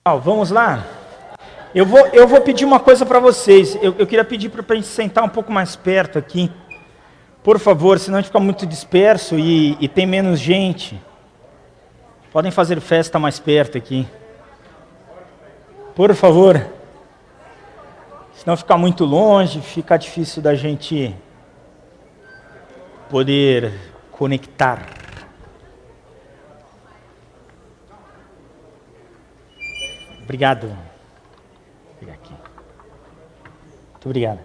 Vamos lá? Eu vou pedir uma coisa para vocês. Eu queria pedir para a gente sentar um pouco mais perto aqui. Por favor, senão a gente fica muito disperso e tem menos gente. Podem fazer festa mais perto aqui. Por favor. Senão fica muito longe, fica difícil da gente poder conectar. Obrigado. Vou pegar aqui. Muito obrigado.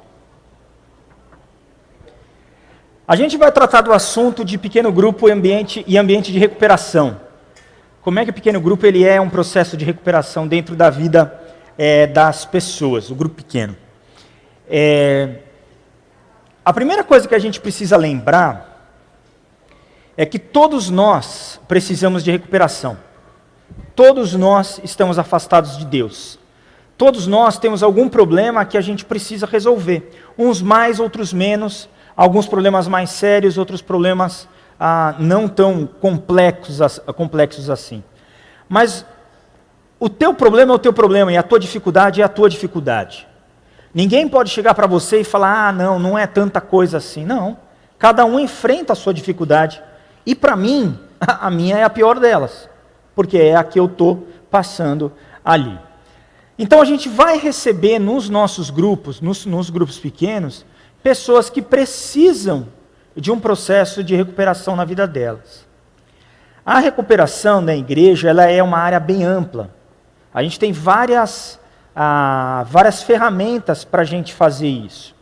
A gente vai tratar do assunto de pequeno grupo e ambiente de recuperação. Como é que o pequeno grupo ele é um processo de recuperação dentro da vida das pessoas, o grupo pequeno. A primeira coisa que a gente precisa lembrar é que todos nós precisamos de recuperação. Todos nós estamos afastados de Deus. Todos nós temos algum problema que a gente precisa resolver. Uns mais, outros menos. Alguns problemas mais sérios, outros problemas não tão complexos assim. Mas o teu problema é o teu problema e a tua dificuldade é a tua dificuldade. Ninguém pode chegar para você e falar, não é tanta coisa assim. Não. Cada um enfrenta a sua dificuldade. E para mim, a minha é a pior delas. Porque é a que eu estou passando ali. Então a gente vai receber nos nossos grupos, nos grupos pequenos, pessoas que precisam de um processo de recuperação na vida delas. A recuperação da igreja ela é uma área bem ampla. A gente tem várias ferramentas para a gente fazer isso.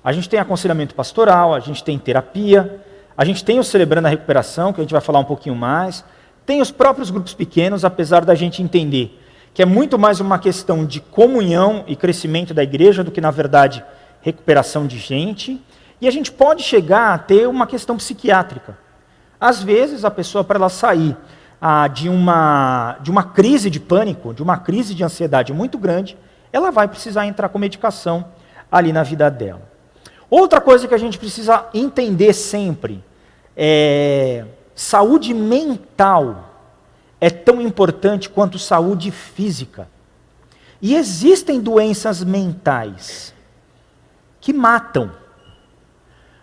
A gente tem aconselhamento pastoral, a gente tem terapia, a gente tem o Celebrando a Recuperação, que a gente vai falar um pouquinho mais. Tem os próprios grupos pequenos, apesar da gente entender que é muito mais uma questão de comunhão e crescimento da igreja do que, na verdade, recuperação de gente. E a gente pode chegar a ter uma questão psiquiátrica. Às vezes, a pessoa, para ela sair de uma crise de pânico, de uma crise de ansiedade muito grande, ela vai precisar entrar com medicação ali na vida dela. Outra coisa que a gente precisa entender sempre é saúde mental é tão importante quanto saúde física. E existem doenças mentais que matam.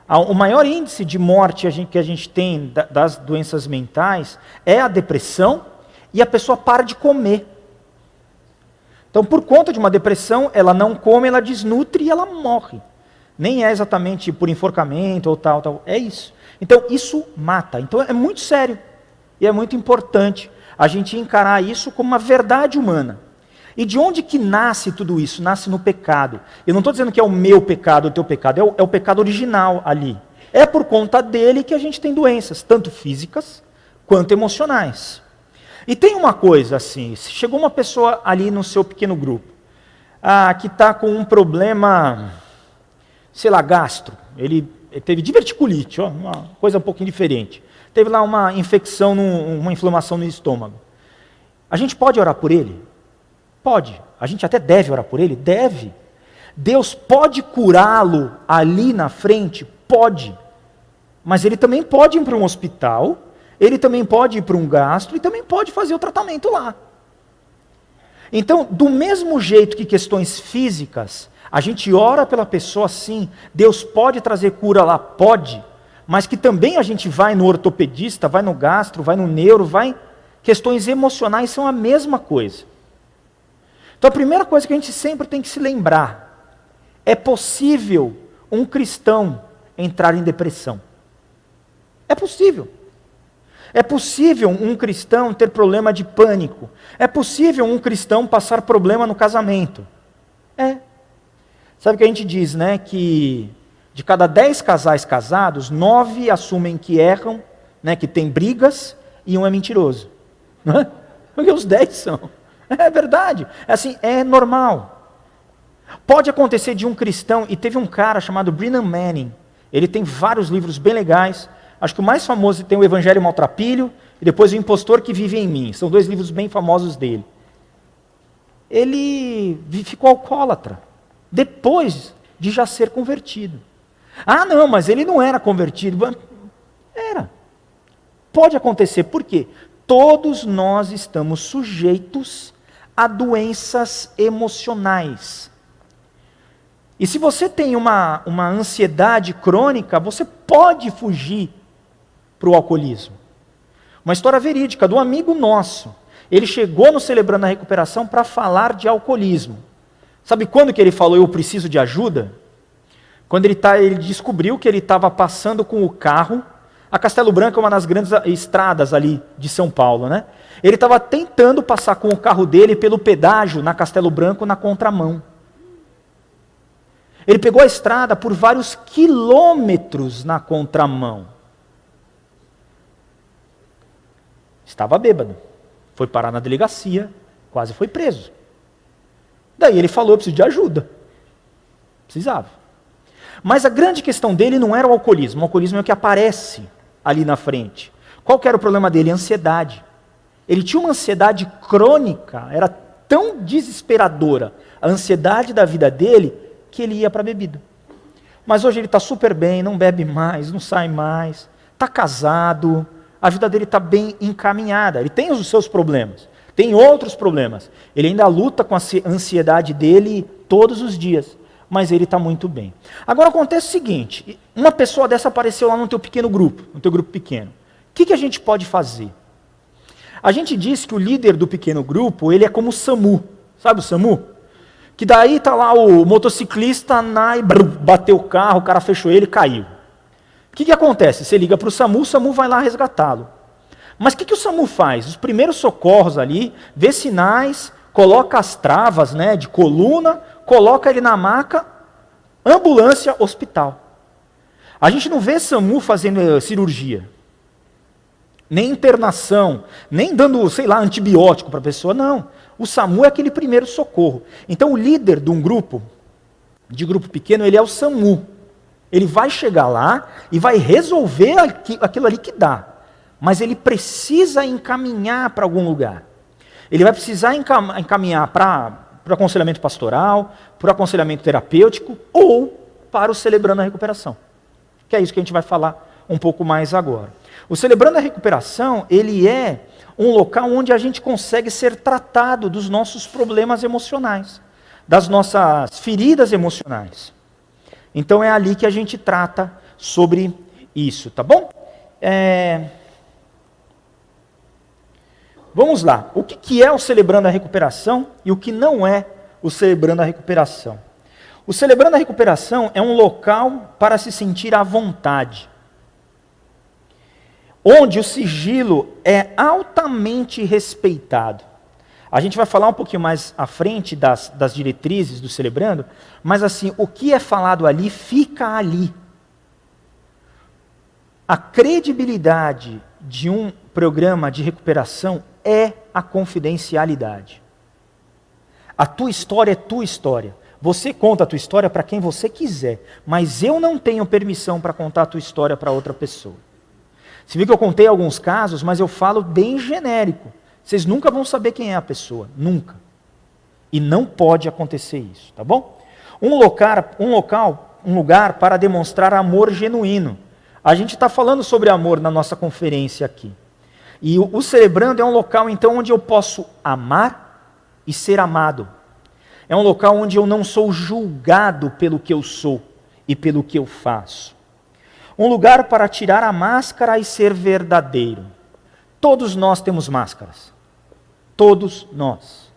O maior índice de morte que a gente tem das doenças mentais é a depressão e a pessoa para de comer. Então, por conta de uma depressão, ela não come, ela desnutre e ela morre. Nem é exatamente por enforcamento ou tal, é isso. Então, isso mata. Então, é muito sério e é muito importante a gente encarar isso como uma verdade humana. E de onde que nasce tudo isso? Nasce no pecado. Eu não estou dizendo que é o meu pecado, o teu pecado, é o pecado original ali. É por conta dele que a gente tem doenças, tanto físicas quanto emocionais. E tem uma coisa assim, se chegou uma pessoa ali no seu pequeno grupo, que está com um problema, sei lá, gastro, ele teve diverticulite, uma coisa um pouquinho diferente. Teve lá uma infecção, uma inflamação no estômago. A gente pode orar por ele? Pode. A gente até deve orar por ele? Deve. Deus pode curá-lo ali na frente? Pode. Mas ele também pode ir para um hospital, ele também pode ir para um gastro e também pode fazer o tratamento lá. Então, do mesmo jeito que questões físicas, a gente ora pela pessoa sim, Deus pode trazer cura lá? Pode. Mas que também a gente vai no ortopedista, vai no gastro, vai no neuro, questões emocionais são a mesma coisa. Então a primeira coisa que a gente sempre tem que se lembrar, é possível um cristão entrar em depressão. É possível. É possível um cristão ter problema de pânico. É possível um cristão passar problema no casamento. Sabe o que a gente diz, né? Que de cada 10 casais casados, 9 assumem que erram, né? Que tem brigas, e um é mentiroso. Não é? Porque os 10 são. É verdade. Assim, é normal. Pode acontecer de um cristão, e teve um cara chamado Brennan Manning, ele tem vários livros bem legais. Acho que o mais famoso tem o Evangelho Maltrapilho, e depois o Impostor que Vive em Mim. São 2 livros bem famosos dele. Ele ficou alcoólatra, depois de já ser convertido. Não, mas ele não era convertido. Era. Pode acontecer, por quê? Todos nós estamos sujeitos a doenças emocionais. E se você tem uma ansiedade crônica, você pode fugir para o alcoolismo. Uma história verídica de um amigo nosso. Ele chegou no Celebrando a Recuperação para falar de alcoolismo. Sabe quando que ele falou, eu preciso de ajuda? Quando ele descobriu que ele estava passando com o carro, a Castelo Branco é uma das grandes estradas ali de São Paulo, né? Ele estava tentando passar com o carro dele pelo pedágio na Castelo Branco na contramão. Ele pegou a estrada por vários quilômetros na contramão. Estava bêbado. Foi parar na delegacia, quase foi preso. Daí ele falou, eu preciso de ajuda. Precisava. Mas a grande questão dele não era o alcoolismo. O alcoolismo é o que aparece ali na frente. Qual que era o problema dele? Ansiedade. Ele tinha uma ansiedade crônica, era tão desesperadora a ansiedade da vida dele, que ele ia para a bebida. Mas hoje ele está super bem, não bebe mais, não sai mais, está casado, a vida dele está bem encaminhada. Ele tem os seus problemas, tem outros problemas. Ele ainda luta com a ansiedade dele todos os dias, mas ele está muito bem. Agora acontece o seguinte, uma pessoa dessa apareceu lá no teu pequeno grupo, no teu grupo pequeno. O que a gente pode fazer? A gente diz que o líder do pequeno grupo, ele é como o SAMU. Sabe o SAMU? Que daí está lá o motociclista e bateu o carro, o cara fechou ele e caiu. O que acontece? Você liga para o SAMU vai lá resgatá-lo. Mas o que o SAMU faz? Os primeiros socorros ali, vê sinais, coloca as travas, né, de coluna, coloca ele na maca, ambulância, hospital. A gente não vê SAMU fazendo cirurgia, nem internação, nem dando, sei lá, antibiótico para a pessoa, não. O SAMU é aquele primeiro socorro. Então o líder de um grupo, de grupo pequeno, ele é o SAMU. Ele vai chegar lá e vai resolver aquilo ali que dá. Mas ele precisa encaminhar para algum lugar. Ele vai precisar encaminhar para o aconselhamento pastoral, para o aconselhamento terapêutico ou para o Celebrando a Recuperação. Que é isso que a gente vai falar um pouco mais agora. O Celebrando a Recuperação, ele é um local onde a gente consegue ser tratado dos nossos problemas emocionais, das nossas feridas emocionais. Então é ali que a gente trata sobre isso, tá bom? Vamos lá. O que é o Celebrando a Recuperação e o que não é o Celebrando a Recuperação? O Celebrando a Recuperação é um local para se sentir à vontade, onde o sigilo é altamente respeitado. A gente vai falar um pouquinho mais à frente das diretrizes do Celebrando, mas assim, o que é falado ali, fica ali. A credibilidade de um programa de recuperação é a confidencialidade. A tua história é tua história. Você conta a tua história para quem você quiser, mas eu não tenho permissão para contar a tua história para outra pessoa. Você viu que eu contei alguns casos, mas eu falo bem genérico. Vocês nunca vão saber quem é a pessoa, nunca. E não pode acontecer isso, tá bom? Um lugar para demonstrar amor genuíno. A gente está falando sobre amor na nossa conferência aqui. E o Celebrando é um local, então, onde eu posso amar e ser amado. É um local onde eu não sou julgado pelo que eu sou e pelo que eu faço. Um lugar para tirar a máscara e ser verdadeiro. Todos nós temos máscaras. Todos nós.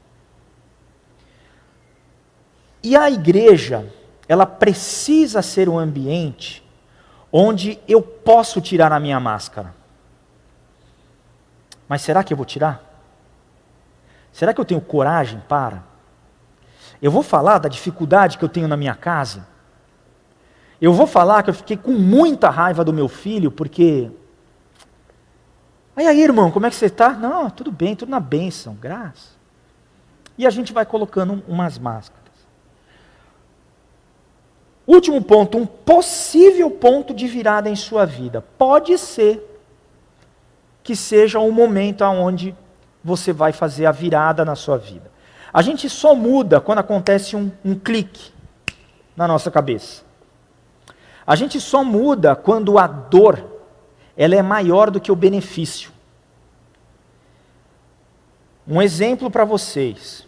E a igreja, ela precisa ser um ambiente onde eu posso tirar a minha máscara. Mas será que eu vou tirar? Será que eu tenho coragem para? Eu vou falar da dificuldade que eu tenho na minha casa? Eu vou falar que eu fiquei com muita raiva do meu filho porque... Aí, irmão, como é que você está? Não, tudo bem, tudo na bênção, graça. E a gente vai colocando umas máscaras. Último ponto, um possível ponto de virada em sua vida. Pode ser que seja um momento onde você vai fazer a virada na sua vida. A gente só muda quando acontece um clique na nossa cabeça. A gente só muda quando a dor ela é maior do que o benefício. Um exemplo para vocês.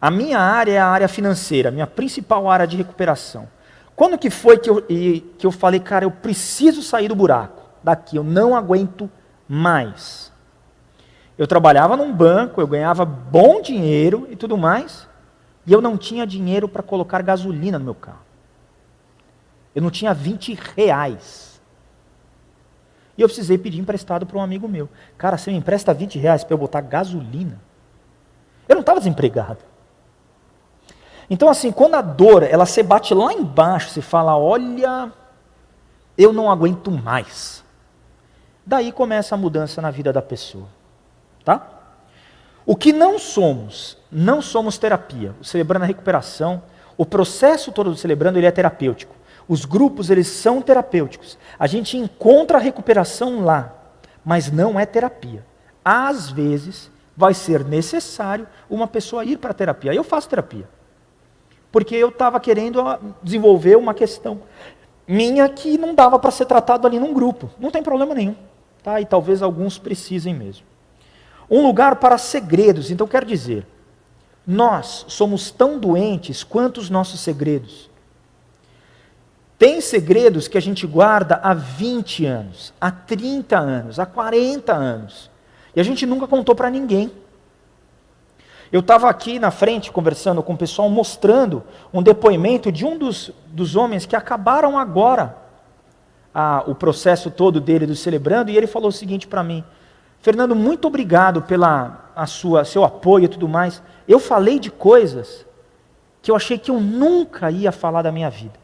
A minha área é a área financeira, minha principal área de recuperação. Quando que foi que eu falei, cara, eu preciso sair do buraco daqui, eu não aguento mais. Eu trabalhava num banco, eu ganhava bom dinheiro e tudo mais, e eu não tinha dinheiro para colocar gasolina no meu carro. Eu não tinha 20 reais. E eu precisei pedir emprestado para um amigo meu. Cara, você me empresta 20 reais para eu botar gasolina? Eu não estava desempregado. Então assim, quando a dor, ela se bate lá embaixo, você fala, olha, eu não aguento mais. Daí começa a mudança na vida da pessoa. Tá? O que não somos terapia. O Celebrando a Recuperação, o processo todo do Celebrando, ele é terapêutico. Os grupos, eles são terapêuticos. A gente encontra a recuperação lá, mas não é terapia. Às vezes, vai ser necessário uma pessoa ir para a terapia. Eu faço terapia. Porque eu estava querendo desenvolver uma questão minha que não dava para ser tratado ali num grupo. Não tem problema nenhum. Tá? E talvez alguns precisem mesmo. Um lugar para segredos. Então, quero dizer, nós somos tão doentes quanto os nossos segredos. Tem segredos que a gente guarda há 20 anos, há 30 anos, há 40 anos. E a gente nunca contou para ninguém. Eu estava aqui na frente conversando com o pessoal, mostrando um depoimento de um dos homens que acabaram agora o processo todo dele do Celebrando, e ele falou o seguinte para mim: Fernando, muito obrigado seu apoio e tudo mais. Eu falei de coisas que eu achei que eu nunca ia falar da minha vida.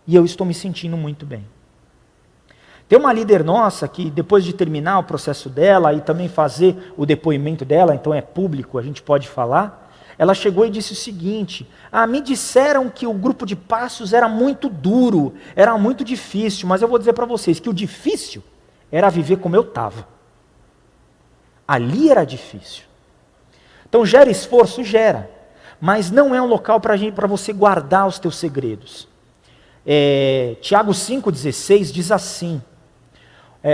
E eu estou me sentindo muito bem. Tem uma líder nossa que, depois de terminar o processo dela e também fazer o depoimento dela, então é público, a gente pode falar, ela chegou e disse o seguinte: me disseram que o grupo de passos era muito duro, era muito difícil, mas eu vou dizer para vocês que o difícil era viver como eu estava. Ali era difícil. Então gera esforço? Gera. Mas não é um local para você guardar os teus segredos. Tiago 5,16 diz assim: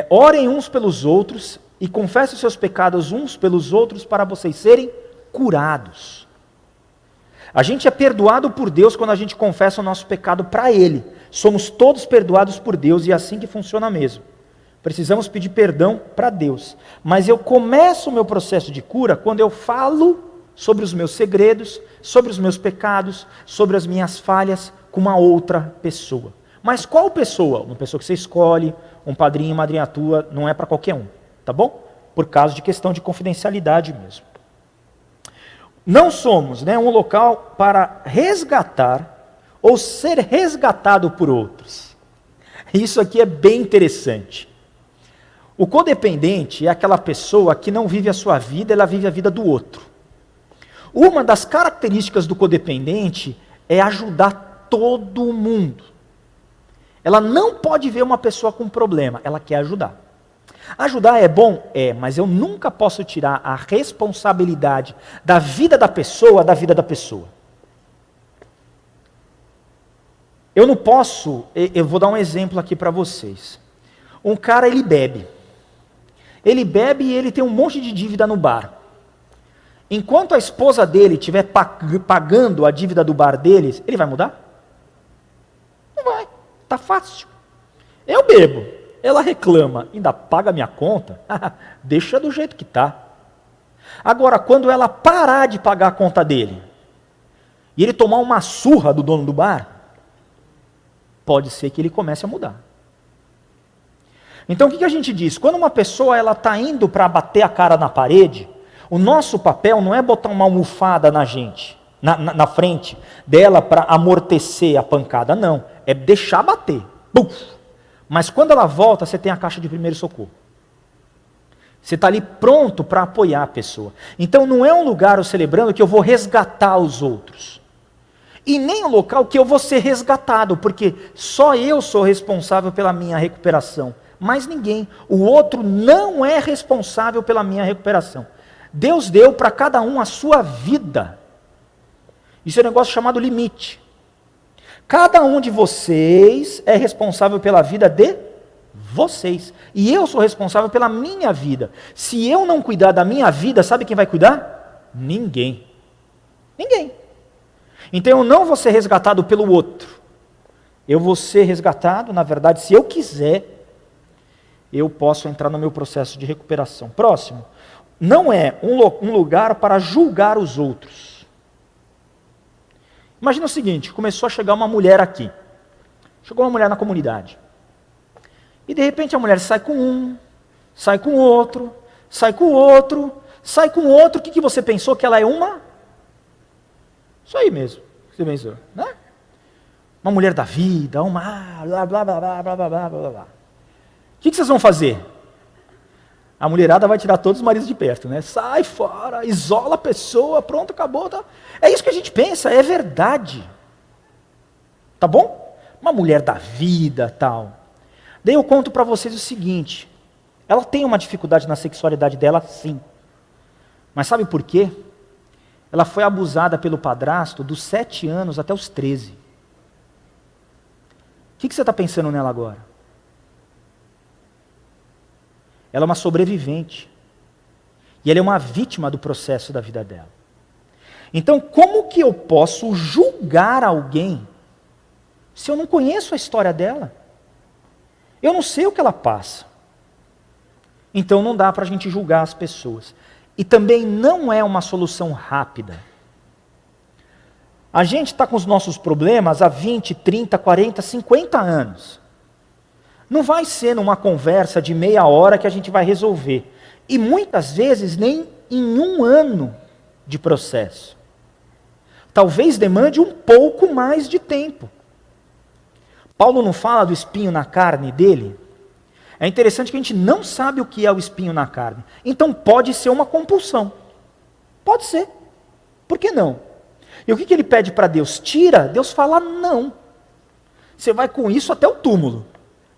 orem uns pelos outros e confessem os seus pecados uns pelos outros para vocês serem curados. A gente é perdoado por Deus quando a gente confessa o nosso pecado para Ele. Somos todos perdoados por Deus e é assim que funciona mesmo. Precisamos pedir perdão para Deus. Mas eu começo o meu processo de cura quando eu falo sobre os meus segredos, sobre os meus pecados, sobre as minhas falhas com uma outra pessoa. Mas qual pessoa? Uma pessoa que você escolhe, um padrinho, madrinha tua, não é para qualquer um, tá bom? Por causa de questão de confidencialidade mesmo. Não somos um local para resgatar ou ser resgatado por outros. Isso aqui é bem interessante. O codependente é aquela pessoa que não vive a sua vida, ela vive a vida do outro. Uma das características do codependente é ajudar todo mundo. Ela não pode ver uma pessoa com problema, ela quer ajudar. Ajudar é bom? É, mas eu nunca posso tirar a responsabilidade da vida da pessoa da vida da pessoa. Eu não posso, eu vou dar um exemplo aqui para vocês. Um cara, ele bebe. Ele bebe e ele tem um monte de dívida no bar. Enquanto a esposa dele estiver pagando a dívida do bar deles, ele vai mudar? Não vai, tá fácil. Eu bebo, ela reclama, ainda paga minha conta, deixa do jeito que tá. Agora, quando ela parar de pagar a conta dele, e ele tomar uma surra do dono do bar, pode ser que ele comece a mudar. Então o que a gente diz? Quando uma pessoa está indo para bater a cara na parede, o nosso papel não é botar uma almofada na gente, na frente dela para amortecer a pancada, não. É deixar bater. Buf! Mas quando ela volta, você tem a caixa de primeiro socorro. Você está ali pronto para apoiar a pessoa. Então não é um lugar, o Celebrando, que eu vou resgatar os outros. E nem um local que eu vou ser resgatado, porque só eu sou responsável pela minha recuperação. Mais ninguém. O outro não é responsável pela minha recuperação. Deus deu para cada um a sua vida. Isso é um negócio chamado limite. Cada um de vocês é responsável pela vida de Vocês. E eu sou responsável pela minha vida. Se eu não cuidar da minha vida, sabe quem vai cuidar? Ninguém. Ninguém. Então eu não vou ser resgatado pelo outro. Eu vou ser resgatado, na verdade, se eu quiser, eu posso entrar no meu processo de recuperação. Próximo. Não é um lugar para julgar os outros. Imagina o seguinte, começou a chegar uma mulher aqui. Chegou uma mulher na comunidade. E de repente a mulher sai com um, sai com outro, sai com outro, sai com outro. O que você pensou? Que ela é uma? Isso aí mesmo, que você pensou, né? Uma mulher da vida, uma blá blá blá blá blá blá blá blá blá. O que vocês vão fazer? A mulherada vai tirar todos os maridos de perto, né? Sai fora, isola a pessoa, pronto, acabou. Tá? É isso que a gente pensa, é verdade. Tá bom? Uma mulher da vida, tal. Daí eu conto para vocês o seguinte, ela tem uma dificuldade na sexualidade dela, sim. Mas sabe por quê? Ela foi abusada pelo padrasto dos 7 anos até os 13. O que você está pensando nela agora? Ela é uma sobrevivente. E ela é uma vítima do processo da vida dela. Então, como que eu posso julgar alguém se eu não conheço a história dela? Eu não sei o que ela passa. Então, não dá para a gente julgar as pessoas. E também não é uma solução rápida. A gente está com os nossos problemas há 20, 30, 40, 50 anos. Não vai ser numa conversa de meia hora que a gente vai resolver. E muitas vezes nem em 1 ano de processo. Talvez demande um pouco mais de tempo. Paulo não fala do espinho na carne dele? É interessante que a gente não sabe o que é o espinho na carne. Então pode ser uma compulsão. Pode ser. Por que não? E o que ele pede para Deus? Tira. Deus fala não. Você vai com isso até o túmulo.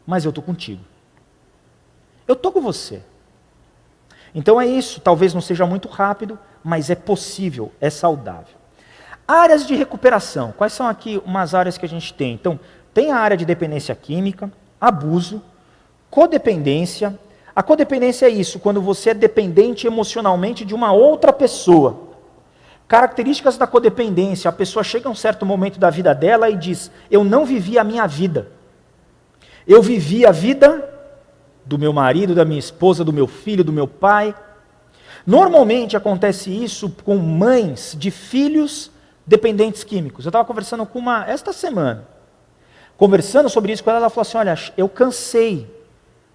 Mas eu estou contigo. Eu estou com você. Então é isso. Talvez não seja muito rápido, mas é possível, é saudável. Áreas de recuperação. Quais são aqui umas áreas que a gente tem? Então, tem a área de dependência química, abuso, codependência. A codependência é isso, quando você é dependente emocionalmente de uma outra pessoa. Características da codependência. A pessoa chega a um certo momento da vida dela e diz, eu não vivi a minha vida. Eu vivi a vida do meu marido, da minha esposa, do meu filho, do meu pai. Normalmente acontece isso com mães de filhos dependentes químicos. Eu estava conversando com uma, esta semana, conversando sobre isso com ela falou assim, olha, eu cansei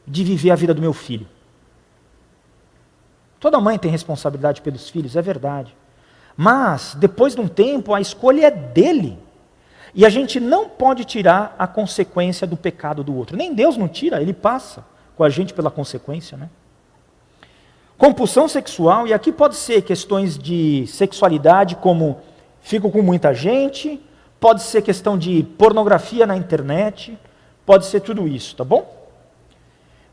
de viver a vida do meu filho. Toda mãe tem responsabilidade pelos filhos, é verdade. Mas, depois de um tempo, a escolha é dele. E a gente não pode tirar a consequência do pecado do outro. Nem Deus não tira, ele passa com a gente pela consequência, né? Compulsão sexual, e aqui pode ser questões de sexualidade, como fico com muita gente, pode ser questão de pornografia na internet, pode ser tudo isso, tá bom?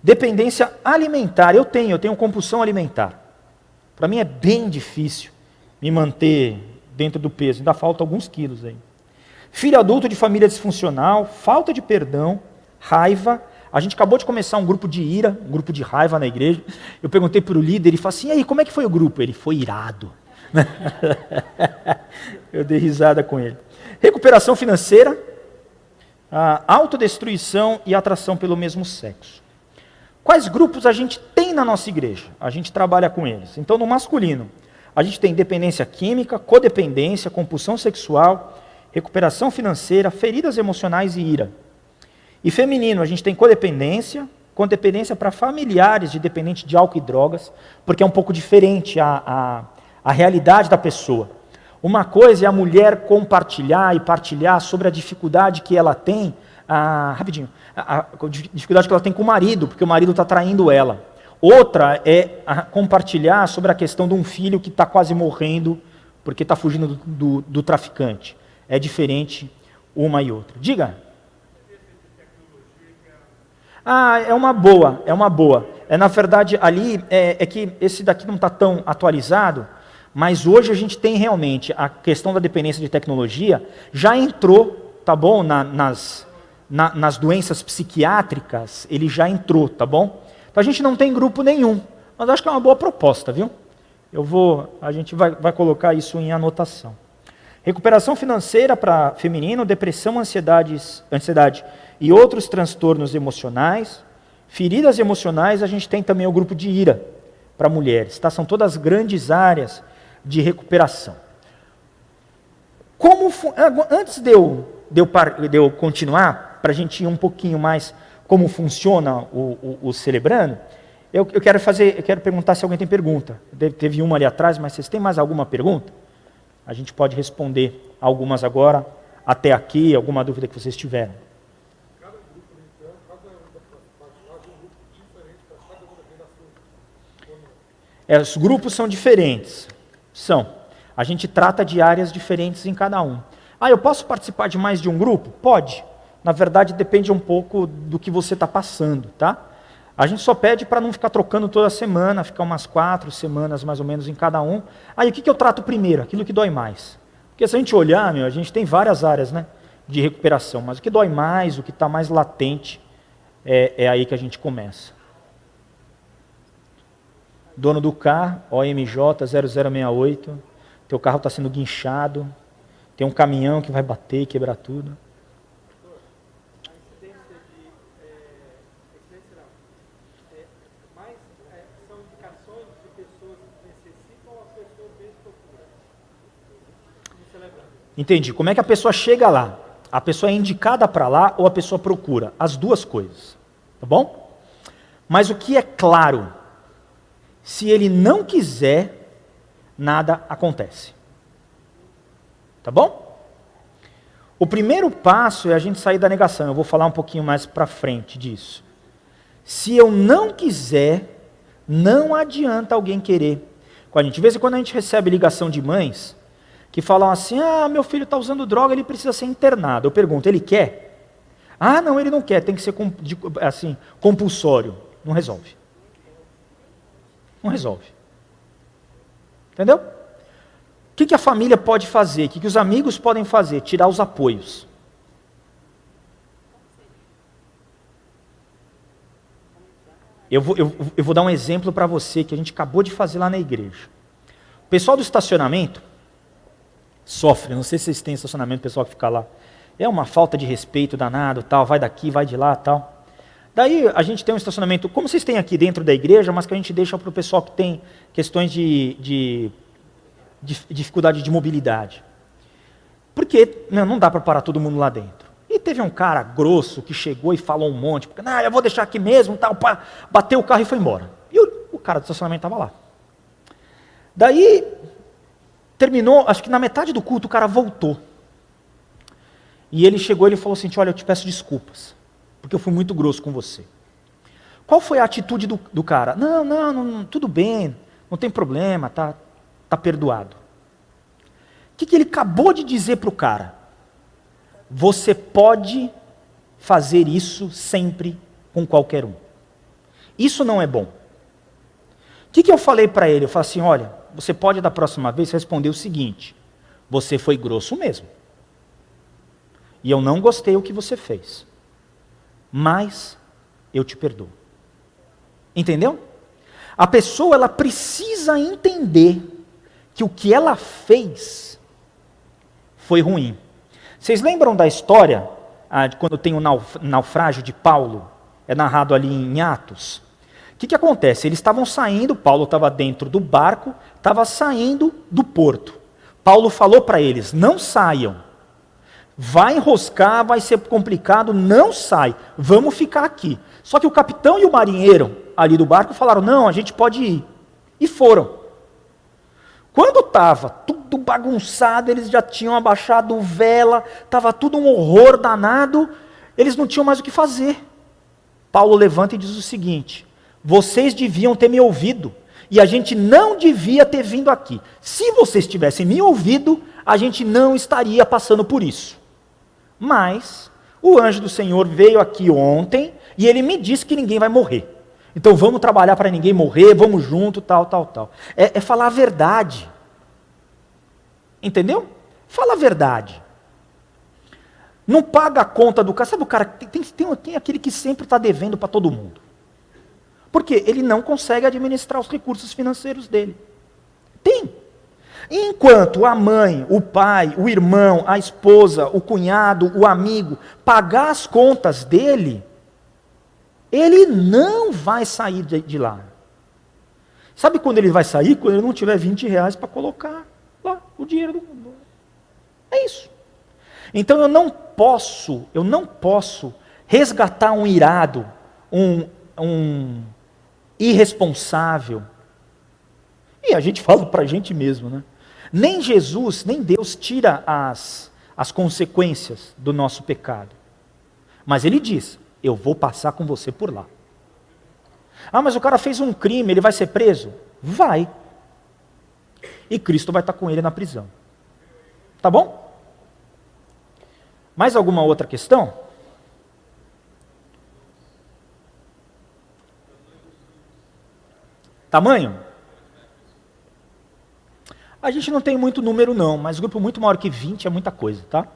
Dependência alimentar, eu tenho compulsão alimentar. Para mim é bem difícil me manter dentro do peso, ainda falta alguns quilos aí. Filho adulto de família disfuncional, falta de perdão, raiva. A gente acabou de começar um grupo de ira, um grupo de raiva na igreja. Eu perguntei para o líder, ele falou assim, e aí, como é que foi o grupo? Ele foi irado. Eu dei risada com ele. Recuperação financeira, autodestruição e atração pelo mesmo sexo. Quais grupos a gente tem na nossa igreja? A gente trabalha com eles. Então, no masculino, a gente tem dependência química, codependência, compulsão sexual, recuperação financeira, feridas emocionais e ira. E feminino, a gente tem codependência para familiares de dependente de álcool e drogas, porque é um pouco diferente a realidade da pessoa. Uma coisa é a mulher compartilhar e partilhar sobre a dificuldade que ela tem, a dificuldade que ela tem com o marido, porque o marido está traindo ela. Outra é compartilhar sobre a questão de um filho que está quase morrendo porque está fugindo do traficante. É diferente uma e outra. Diga. É uma boa. Na verdade, ali, é que esse daqui não está tão atualizado, mas hoje a gente tem realmente a questão da dependência de tecnologia, já entrou, tá bom, nas nas doenças psiquiátricas, ele já entrou, tá bom? Então a gente não tem grupo nenhum, mas acho que é uma boa proposta, viu? A gente vai colocar isso em anotação. Recuperação financeira para feminino, depressão, ansiedade e outros transtornos emocionais. Feridas emocionais, a gente tem também o grupo de ira para mulheres, tá? São todas grandes áreas de recuperação. Antes de eu continuar, para a gente ir um pouquinho mais como funciona o Celebrando, eu quero perguntar se alguém tem pergunta. Teve uma ali atrás, mas vocês têm mais alguma pergunta? A gente pode responder algumas agora, até aqui, alguma dúvida que vocês tiverem. Cada grupo, então, cada um faz um grupo diferente para cada uma das Os grupos são diferentes. A gente trata de áreas diferentes em cada um. Eu posso participar de mais de um grupo? Pode. Na verdade, depende um pouco do que você está passando, tá? A gente só pede para não ficar trocando toda semana, ficar umas 4 semanas mais ou menos em cada um. O que eu trato primeiro? Aquilo que dói mais. Porque se a gente olhar, a gente tem várias áreas, né, de recuperação, mas o que dói mais, o que está mais latente, é aí que a gente começa. Dono do carro, OMJ 0068, teu carro está sendo guinchado, tem um caminhão que vai bater e quebrar tudo. Entendi. Como é que a pessoa chega lá? A pessoa é indicada para lá ou a pessoa procura? As duas coisas. Tá bom? Mas o que é claro? Se ele não quiser, nada acontece. Tá bom? O primeiro passo é a gente sair da negação. Eu vou falar um pouquinho mais para frente disso. Se eu não quiser, não adianta alguém querer com a gente. De vez em quando a gente recebe ligação de mães que falam assim, meu filho está usando droga, ele precisa ser internado. Eu pergunto, ele quer? Não, ele não quer, tem que ser assim, compulsório. Não resolve. Não resolve. Entendeu? O que a família pode fazer? O que os amigos podem fazer? Tirar os apoios. Eu vou dar um exemplo para você que a gente acabou de fazer lá na igreja. O pessoal do estacionamento sofre, não sei se vocês têm estacionamento, o pessoal que fica lá. É uma falta de respeito danado, tal, vai daqui, vai de lá, tal. Daí a gente tem um estacionamento, como vocês têm aqui dentro da igreja, mas que a gente deixa para o pessoal que tem questões de dificuldade de mobilidade. Porque não dá para parar todo mundo lá dentro. E teve um cara grosso que chegou e falou um monte, porque, eu vou deixar aqui mesmo, tal, bateu o carro e foi embora. E o cara do estacionamento estava lá. Daí terminou, acho que na metade do culto o cara voltou. E ele chegou e falou assim, olha, eu te peço desculpas, porque eu fui muito grosso com você. Qual foi a atitude do cara? Não, tudo bem, não tem problema, tá perdoado. O que ele acabou de dizer para o cara? Você pode fazer isso sempre com qualquer um. Isso não é bom. O que eu falei para ele? Eu falei assim, olha, você pode da próxima vez responder o seguinte, você foi grosso mesmo. E eu não gostei do que você fez. Mas eu te perdoo. Entendeu? A pessoa ela precisa entender que o que ela fez foi ruim. Vocês lembram da história de quando tem o naufrágio de Paulo? É narrado ali em Atos. O que acontece? Eles estavam saindo, Paulo estava dentro do barco, estava saindo do porto. Paulo falou para eles, não saiam. Vai enroscar, vai ser complicado, não sai. Vamos ficar aqui. Só que o capitão e o marinheiro ali do barco falaram, não, a gente pode ir. E foram. Quando estava tudo bagunçado, eles já tinham abaixado vela, estava tudo um horror danado, eles não tinham mais o que fazer. Paulo levanta e diz o seguinte, vocês deviam ter me ouvido, e a gente não devia ter vindo aqui. Se vocês tivessem me ouvido, a gente não estaria passando por isso. Mas o anjo do Senhor veio aqui ontem, e ele me disse que ninguém vai morrer. Então vamos trabalhar para ninguém morrer, vamos junto, tal. É falar a verdade. Entendeu? Fala a verdade. Não paga a conta do cara. Sabe o cara, tem aquele que sempre está devendo para todo mundo. Por quê? Ele não consegue administrar os recursos financeiros dele. Tem. Enquanto a mãe, o pai, o irmão, a esposa, o cunhado, o amigo, pagar as contas dele, ele não vai sair de lá. Sabe quando ele vai sair? Quando ele não tiver 20 reais para colocar lá o dinheiro do... É isso. Então eu não posso resgatar um irado, um irresponsável. E a gente fala para a gente mesmo, né? Nem Jesus, nem Deus tira as consequências do nosso pecado. Mas ele diz, eu vou passar com você por lá. Ah, mas o cara fez um crime, ele vai ser preso? Vai. E Cristo vai estar com ele na prisão. Tá bom? Mais alguma outra questão? Tamanho? A gente não tem muito número não, mas grupo muito maior que 20 é muita coisa, tá?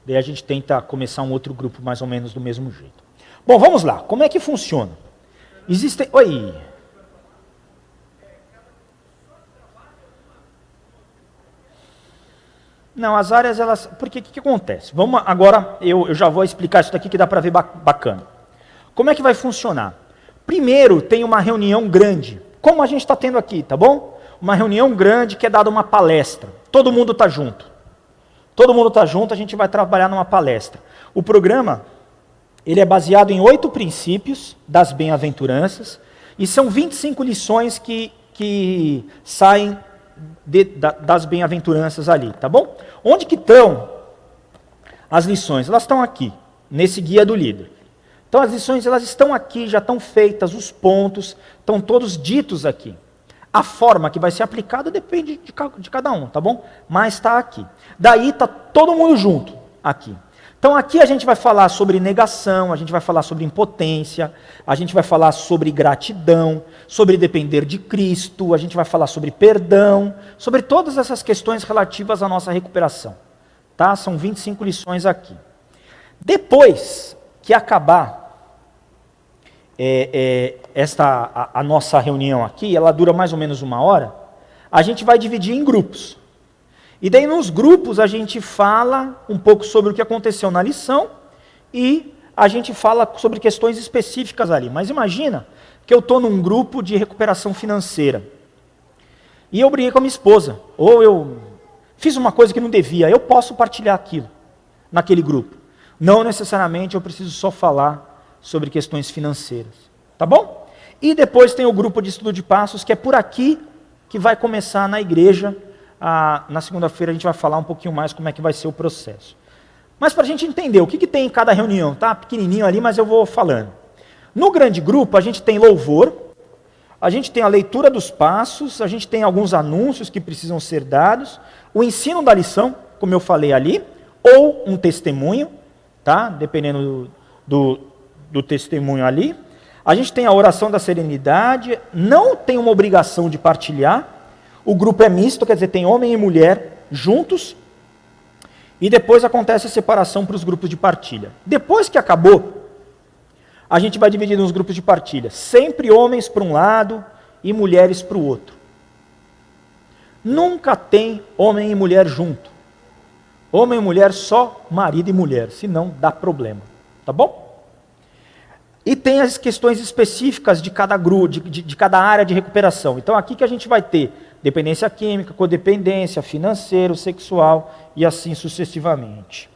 Daí a gente tenta começar um outro grupo mais ou menos do mesmo jeito. Bom, vamos lá. Como é que funciona? Existem... Oi! Não, as áreas, elas... Porque o que acontece? Vamos agora, eu já vou explicar isso daqui que dá para ver bacana. Como é que vai funcionar? Primeiro, tem uma reunião grande, como a gente está tendo aqui, tá bom? Uma reunião grande que é dada uma palestra. Todo mundo está junto. Todo mundo está junto, a gente vai trabalhar numa palestra. O programa, ele é baseado em 8 princípios das bem-aventuranças, e são 25 lições que saem das bem-aventuranças ali, tá bom? Onde que estão as lições? Elas estão aqui, nesse guia do líder. Então as lições, elas estão aqui, já estão feitas, os pontos, estão todos ditos aqui. A forma que vai ser aplicada depende de cada um, tá bom? Mas está aqui. Daí está todo mundo junto, aqui. Então aqui a gente vai falar sobre negação, a gente vai falar sobre impotência, a gente vai falar sobre gratidão, sobre depender de Cristo, a gente vai falar sobre perdão, sobre todas essas questões relativas à nossa recuperação. Tá? São 25 lições aqui. Depois que acabar a nossa reunião aqui, ela dura mais ou menos 1 hora, a gente vai dividir em grupos. E daí nos grupos a gente fala um pouco sobre o que aconteceu na lição e a gente fala sobre questões específicas ali. Mas imagina que eu estou num grupo de recuperação financeira e eu briguei com a minha esposa, ou eu fiz uma coisa que não devia, eu posso partilhar aquilo naquele grupo. Não necessariamente eu preciso só falar sobre questões financeiras, tá bom? E depois tem o grupo de estudo de passos, que é por aqui que vai começar na igreja. Na segunda-feira a gente vai falar um pouquinho mais como é que vai ser o processo. Mas para a gente entender o que tem em cada reunião, tá? Pequenininho ali, mas eu vou falando. No grande grupo a gente tem louvor, a gente tem a leitura dos passos, a gente tem alguns anúncios que precisam ser dados, o ensino da lição, como eu falei ali, ou um testemunho, tá? Dependendo do testemunho ali. A gente tem a oração da serenidade, não tem uma obrigação de partilhar. O grupo é misto, quer dizer, tem homem e mulher juntos. E depois acontece a separação para os grupos de partilha. Depois que acabou, a gente vai dividir nos grupos de partilha. Sempre homens para um lado e mulheres para o outro. Nunca tem homem e mulher junto. Homem e mulher só marido e mulher, senão dá problema. Tá bom? E tem as questões específicas de cada grupo, de cada área de recuperação. Então aqui que a gente vai ter dependência química, codependência, financeiro, sexual e assim sucessivamente.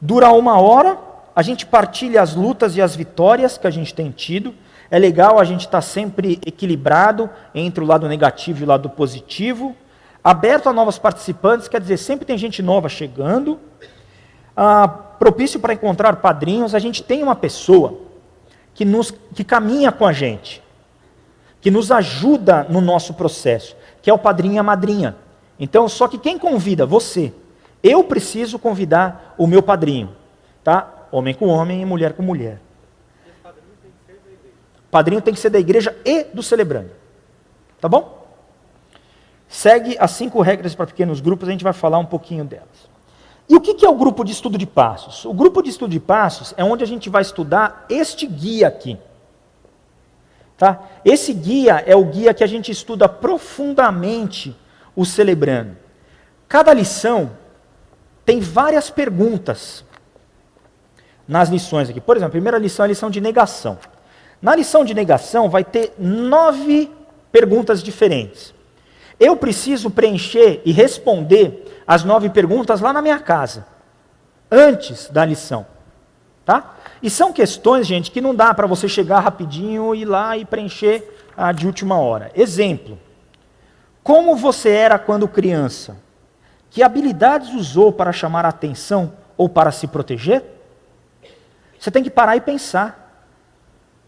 Dura 1 hora, a gente partilha as lutas e as vitórias que a gente tem tido. É legal a gente estar sempre equilibrado entre o lado negativo e o lado positivo. Aberto a novos participantes, quer dizer, sempre tem gente nova chegando. Propício para encontrar padrinhos, a gente tem uma pessoa que caminha com a gente, que nos ajuda no nosso processo, que é o padrinho e a madrinha. Então, só que quem convida? Você. Eu preciso convidar o meu padrinho, tá? Homem com homem e mulher com mulher. Padrinho tem que ser da igreja e do celebrando. Tá bom? Segue as 5 regras para pequenos grupos, a gente vai falar um pouquinho delas. E o que é o grupo de estudo de passos? O grupo de estudo de passos é onde a gente vai estudar este guia aqui. Tá? Esse guia é o guia que a gente estuda profundamente o Celebrando. Cada lição tem várias perguntas nas lições aqui. Por exemplo, a primeira lição é a lição de negação. Na lição de negação vai ter 9 perguntas diferentes. Eu preciso preencher e responder as 9 perguntas lá na minha casa, antes da lição. Tá? E são questões, gente, que não dá para você chegar rapidinho, ir lá e preencher de última hora. Exemplo. Como você era quando criança? Que habilidades usou para chamar a atenção ou para se proteger? Você tem que parar e pensar.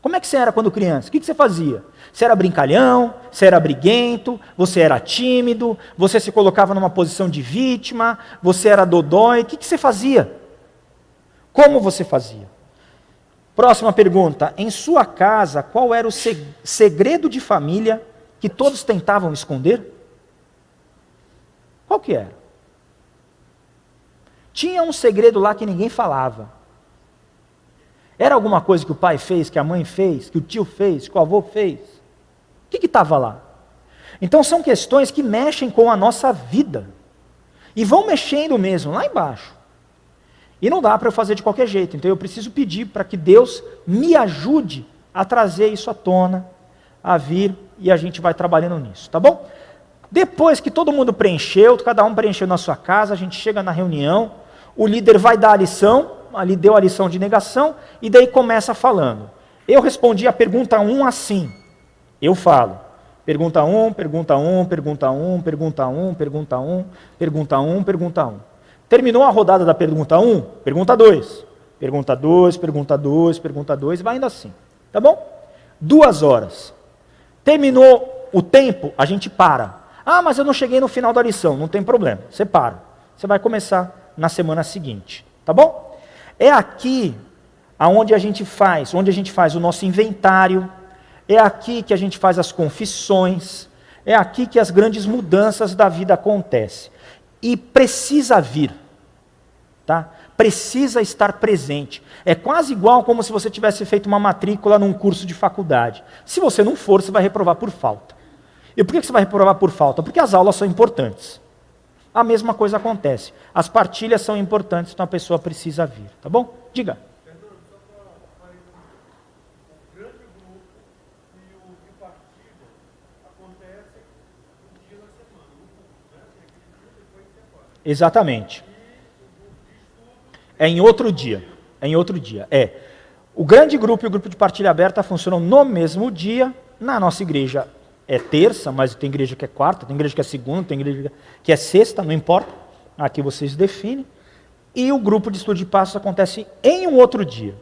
Como é que você era quando criança? O que você fazia? Você era brincalhão? Você era briguento? Você era tímido? Você se colocava numa posição de vítima? Você era dodói? O que você fazia? Como você fazia? Próxima pergunta. Em sua casa, qual era o segredo de família que todos tentavam esconder? Qual que era? Tinha um segredo lá que ninguém falava. Era alguma coisa que o pai fez, que a mãe fez, que o tio fez, que o avô fez? O que estava lá? Então são questões que mexem com a nossa vida. E vão mexendo mesmo, lá embaixo. E não dá para eu fazer de qualquer jeito. Então eu preciso pedir para que Deus me ajude a trazer isso à tona, a vir, e a gente vai trabalhando nisso, tá bom? Depois que todo mundo preencheu, cada um preencheu na sua casa, a gente chega na reunião, o líder vai dar a lição, ali deu a lição de negação, e daí começa falando. Eu respondi a pergunta 1 assim, eu falo. Pergunta 1, pergunta 1, pergunta 1, pergunta 1, pergunta 1, pergunta 1, pergunta 1. Terminou a rodada da pergunta 1, pergunta 2. Pergunta 2, pergunta 2, pergunta 2, vai indo assim, tá bom? 2 horas. Terminou o tempo, a gente para. Ah, mas eu não cheguei no final da lição, não tem problema, você para. Você vai começar na semana seguinte, tá bom? É aqui onde a gente faz o nosso inventário, é aqui que a gente faz as confissões, é aqui que as grandes mudanças da vida acontecem. E precisa vir, tá? Precisa estar presente. É quase igual como se você tivesse feito uma matrícula num curso de faculdade. Se você não for, você vai reprovar por falta. E por que você vai reprovar por falta? Porque as aulas são importantes. A mesma coisa acontece. As partilhas são importantes, então a pessoa precisa vir, tá bom? Diga. Exatamente. É em outro dia. O grande grupo e o grupo de partilha aberta funcionam no mesmo dia. Na nossa igreja é terça, mas tem igreja que é quarta, tem igreja que é segunda, tem igreja que é sexta, não importa. Aqui vocês definem. E o grupo de estudo de passos acontece em um outro dia.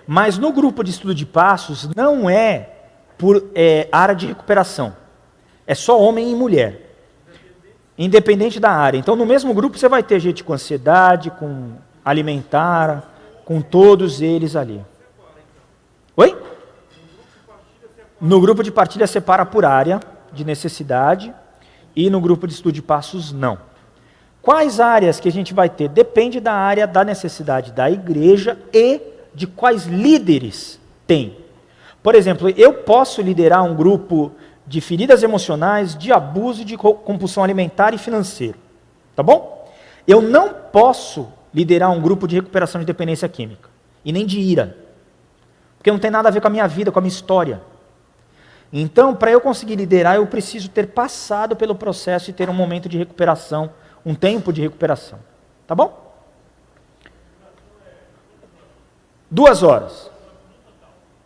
Mas no grupo de estudo de passos não é por área de recuperação. É só homem e mulher. Independente da área. Então no mesmo grupo você vai ter gente com ansiedade, com alimentar, com todos eles ali. Oi? No grupo de partilha separa por área de necessidade e no grupo de estudo de passos não. Quais áreas que a gente vai ter? Depende da área da necessidade da igreja e de quais líderes tem. Por exemplo, eu posso liderar um grupo de feridas emocionais, de abuso, de compulsão alimentar e financeiro. Tá bom? Eu não posso liderar um grupo de recuperação de dependência química. E nem de ira. Porque não tem nada a ver com a minha vida, com a minha história. Então, para eu conseguir liderar, eu preciso ter passado pelo processo e ter um momento de recuperação, um tempo de recuperação. Tá bom? 2 horas.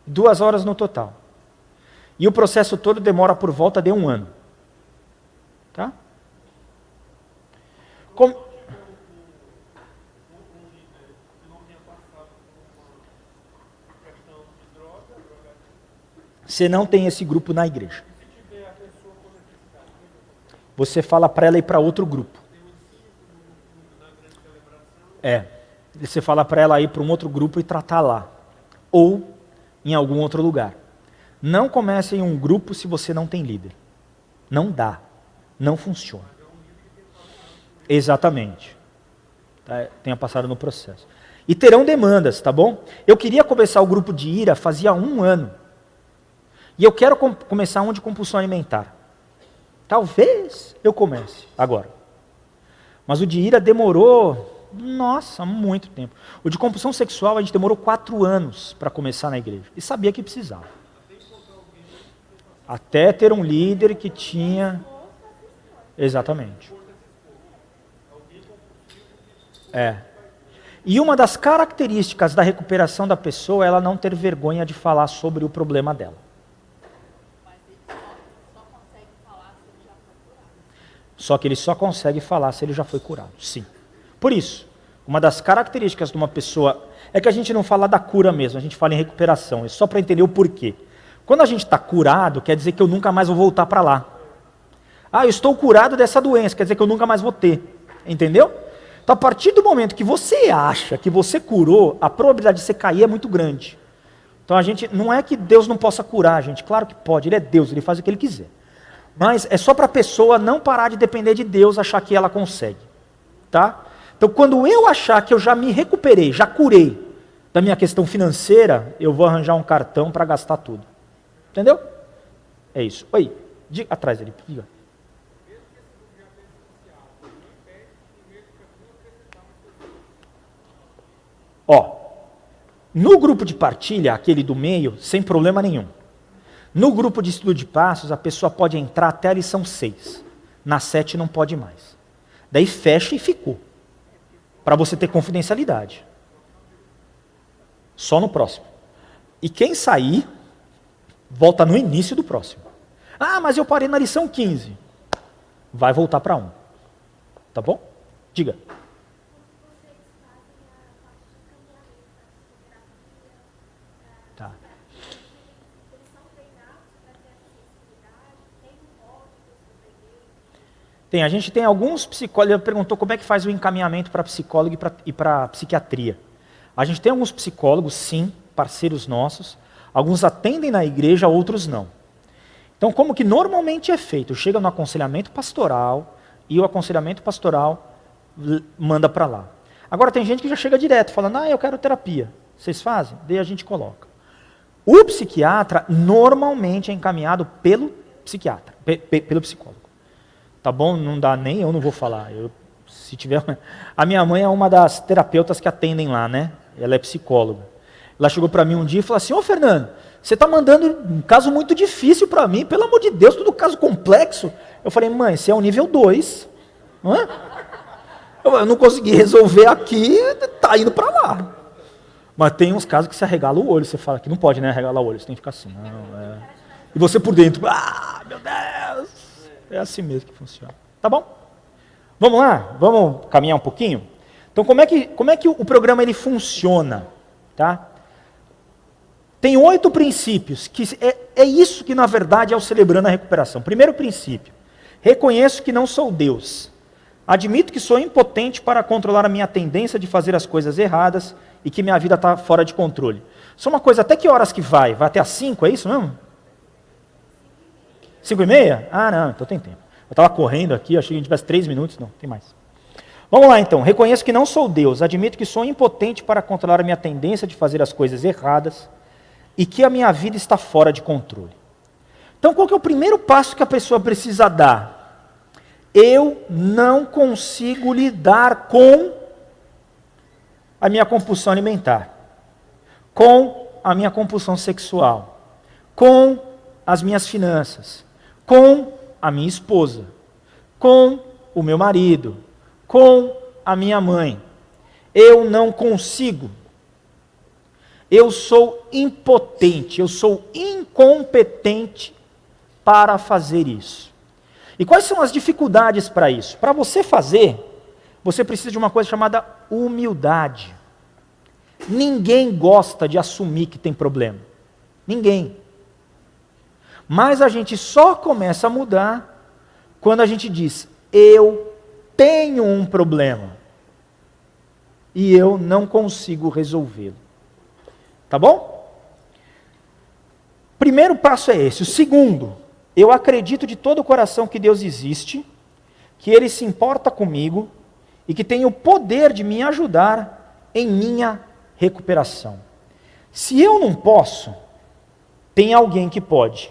2 horas no total. E o processo todo demora por volta de 1 ano. Tá? Você não tem esse grupo na igreja. Você fala para ela ir para outro grupo. Você fala para ela ir para um outro grupo e tratar lá. Ou em algum outro lugar. Não comece em um grupo se você não tem líder. Não dá. Não funciona. Exatamente. Tenha passado no processo. E terão demandas, tá bom? Eu queria começar o grupo de ira fazia 1 ano. E eu quero começar um de compulsão alimentar. Talvez eu comece agora. Mas o de ira demorou, nossa, muito tempo. O de compulsão sexual a gente demorou 4 anos para começar na igreja. E sabia que precisava. Até ter um líder que tinha... Exatamente. E uma das características da recuperação da pessoa é ela não ter vergonha de falar sobre o problema dela. Só que ele só consegue falar se ele já foi curado, sim. Por isso, uma das características de uma pessoa... É que a gente não fala da cura mesmo, a gente fala em recuperação. É só para entender o porquê. Quando a gente está curado, quer dizer que eu nunca mais vou voltar para lá. Ah, eu estou curado dessa doença, quer dizer que eu nunca mais vou ter. Entendeu? Então, a partir do momento que você acha que você curou, a probabilidade de você cair é muito grande. Então, a gente não é que Deus não possa curar, gente. Claro que pode, Ele é Deus, Ele faz o que Ele quiser. Mas é só para a pessoa não parar de depender de Deus, achar que ela consegue. Tá? Então, quando eu achar que eu já me recuperei, já curei da minha questão financeira, eu vou arranjar um cartão para gastar tudo. Entendeu? É isso. Oi, atrás dele. Diga. Ó, no grupo de partilha, aquele do meio, sem problema nenhum. No grupo de estudo de passos, a pessoa pode entrar até a lição 6. Na 7 não pode mais. Daí fecha e ficou. Para você ter confidencialidade. Só no próximo. E quem sair, volta no início do próximo. Ah, mas eu parei na lição 15. Vai voltar para 1. Tá bom? Diga. Tá. A gente tem alguns psicólogos, ele perguntou como é que faz o encaminhamento para psicólogo e para psiquiatria. A gente tem alguns psicólogos, sim, parceiros nossos, alguns atendem na igreja, outros não. Então, como que normalmente é feito? Chega no aconselhamento pastoral e o aconselhamento pastoral manda para lá. Agora tem gente que já chega direto, falando, eu quero terapia. Vocês fazem? Daí a gente coloca. O psiquiatra normalmente é encaminhado pelo psiquiatra, pelo psicólogo. Tá bom? Não dá nem, eu não vou falar. Se tiver, a minha mãe é uma das terapeutas que atendem lá, né? Ela é psicóloga. Ela chegou para mim um dia e falou assim, Fernando, você está mandando um caso muito difícil para mim, pelo amor de Deus, tudo caso complexo. Eu falei, mãe, você é o nível 2. Não é? Eu não consegui resolver aqui, tá indo para lá. Mas tem uns casos que você arregala o olho, você fala que não pode, né, arregalar o olho, você tem que ficar assim. E você por dentro, meu Deus. É assim mesmo que funciona. Tá bom? Vamos lá? Vamos caminhar um pouquinho? Então, como é que o programa ele funciona? Tá? Tem 8 princípios, que é isso que na verdade é o Celebrando a Recuperação. Primeiro princípio, reconheço que não sou Deus. Admito que sou impotente para controlar a minha tendência de fazer as coisas erradas e que minha vida está fora de controle. Só uma coisa, até que horas que vai? Vai até às 5, é isso mesmo? 5:30? Ah, não, então tem tempo. Eu estava correndo aqui, achei que a gente tivesse 3 minutos. Não, tem mais. Vamos lá então. Reconheço que não sou Deus. Admito que sou impotente para controlar a minha tendência de fazer as coisas erradas e que a minha vida está fora de controle. Então, qual que é o primeiro passo que a pessoa precisa dar? Eu não consigo lidar com a minha compulsão alimentar, com a minha compulsão sexual, com as minhas finanças, com a minha esposa, com o meu marido, com a minha mãe. Eu não consigo. Eu sou impotente, eu sou incompetente para fazer isso. E quais são as dificuldades para isso? Para você fazer, você precisa de uma coisa chamada humildade. Ninguém gosta de assumir que tem problema. Ninguém. Mas a gente só começa a mudar quando a gente diz, eu tenho um problema e eu não consigo resolvê-lo. Tá bom? primeiro passo é esse. O segundo, eu acredito de todo o coração que Deus existe, que Ele se importa comigo e que tem o poder de me ajudar em minha recuperação. Se eu não posso, tem alguém que pode.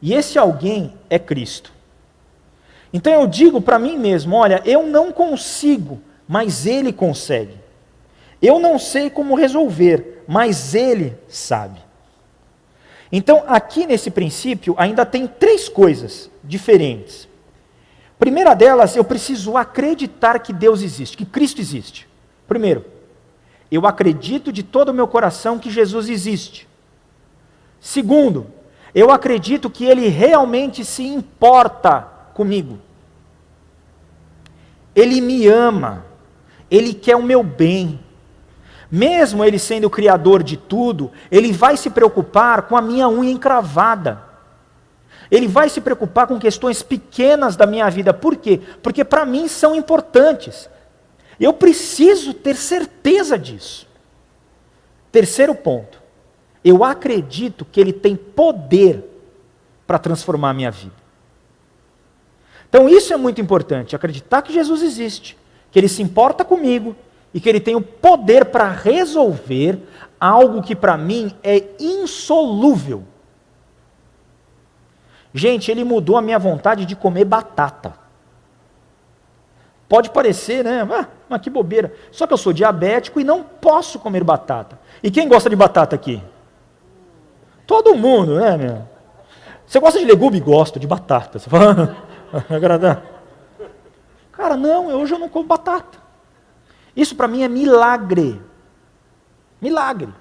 E esse alguém é Cristo. Então eu digo para mim mesmo, olha, eu não consigo, mas Ele consegue. Eu não sei como resolver, mas Ele sabe. Então aqui nesse princípio ainda tem 3 coisas diferentes. Primeira delas, eu preciso acreditar que Deus existe, que Cristo existe. Primeiro, eu acredito de todo o meu coração que Jesus existe. Segundo, eu acredito que Ele realmente se importa comigo. Ele me ama, Ele quer o meu bem. Mesmo Ele sendo o Criador de tudo, Ele vai se preocupar com a minha unha encravada. Ele vai se preocupar com questões pequenas da minha vida. Por quê? Porque para mim são importantes. Eu preciso ter certeza disso. Terceiro ponto. Eu acredito que Ele tem poder para transformar a minha vida. Então isso é muito importante. Acreditar que Jesus existe, que Ele se importa comigo e que Ele tem o poder para resolver algo que para mim é insolúvel. Gente, Ele mudou a minha vontade de comer batata. Pode parecer, né? Mas que bobeira. Só que eu sou diabético e não posso comer batata. E quem gosta de batata aqui? Todo mundo, né, meu? Você gosta de legume? Gosto de batata. Você fala, agradar. Cara, não, hoje eu não como batata. Isso para mim é milagre. Milagre.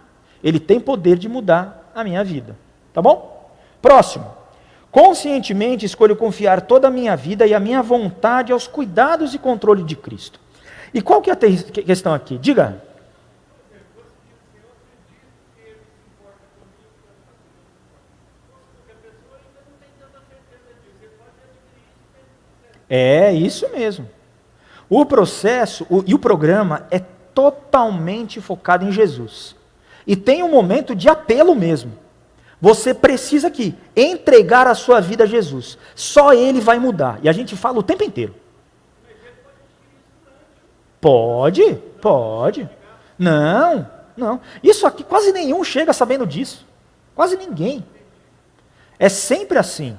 Ele tem poder de mudar a minha vida. Tá bom? Próximo. Conscientemente escolho confiar toda a minha vida e a minha vontade aos cuidados e controle de Cristo. E qual que é a questão aqui? Diga. É isso mesmo. O processo e o programa é totalmente focado em Jesus. E tem um momento de apelo mesmo. Você precisa aqui entregar a sua vida a Jesus. Só Ele vai mudar. E a gente fala o tempo inteiro. Pode. Não. Isso aqui quase nenhum chega sabendo disso. Quase ninguém. É sempre assim.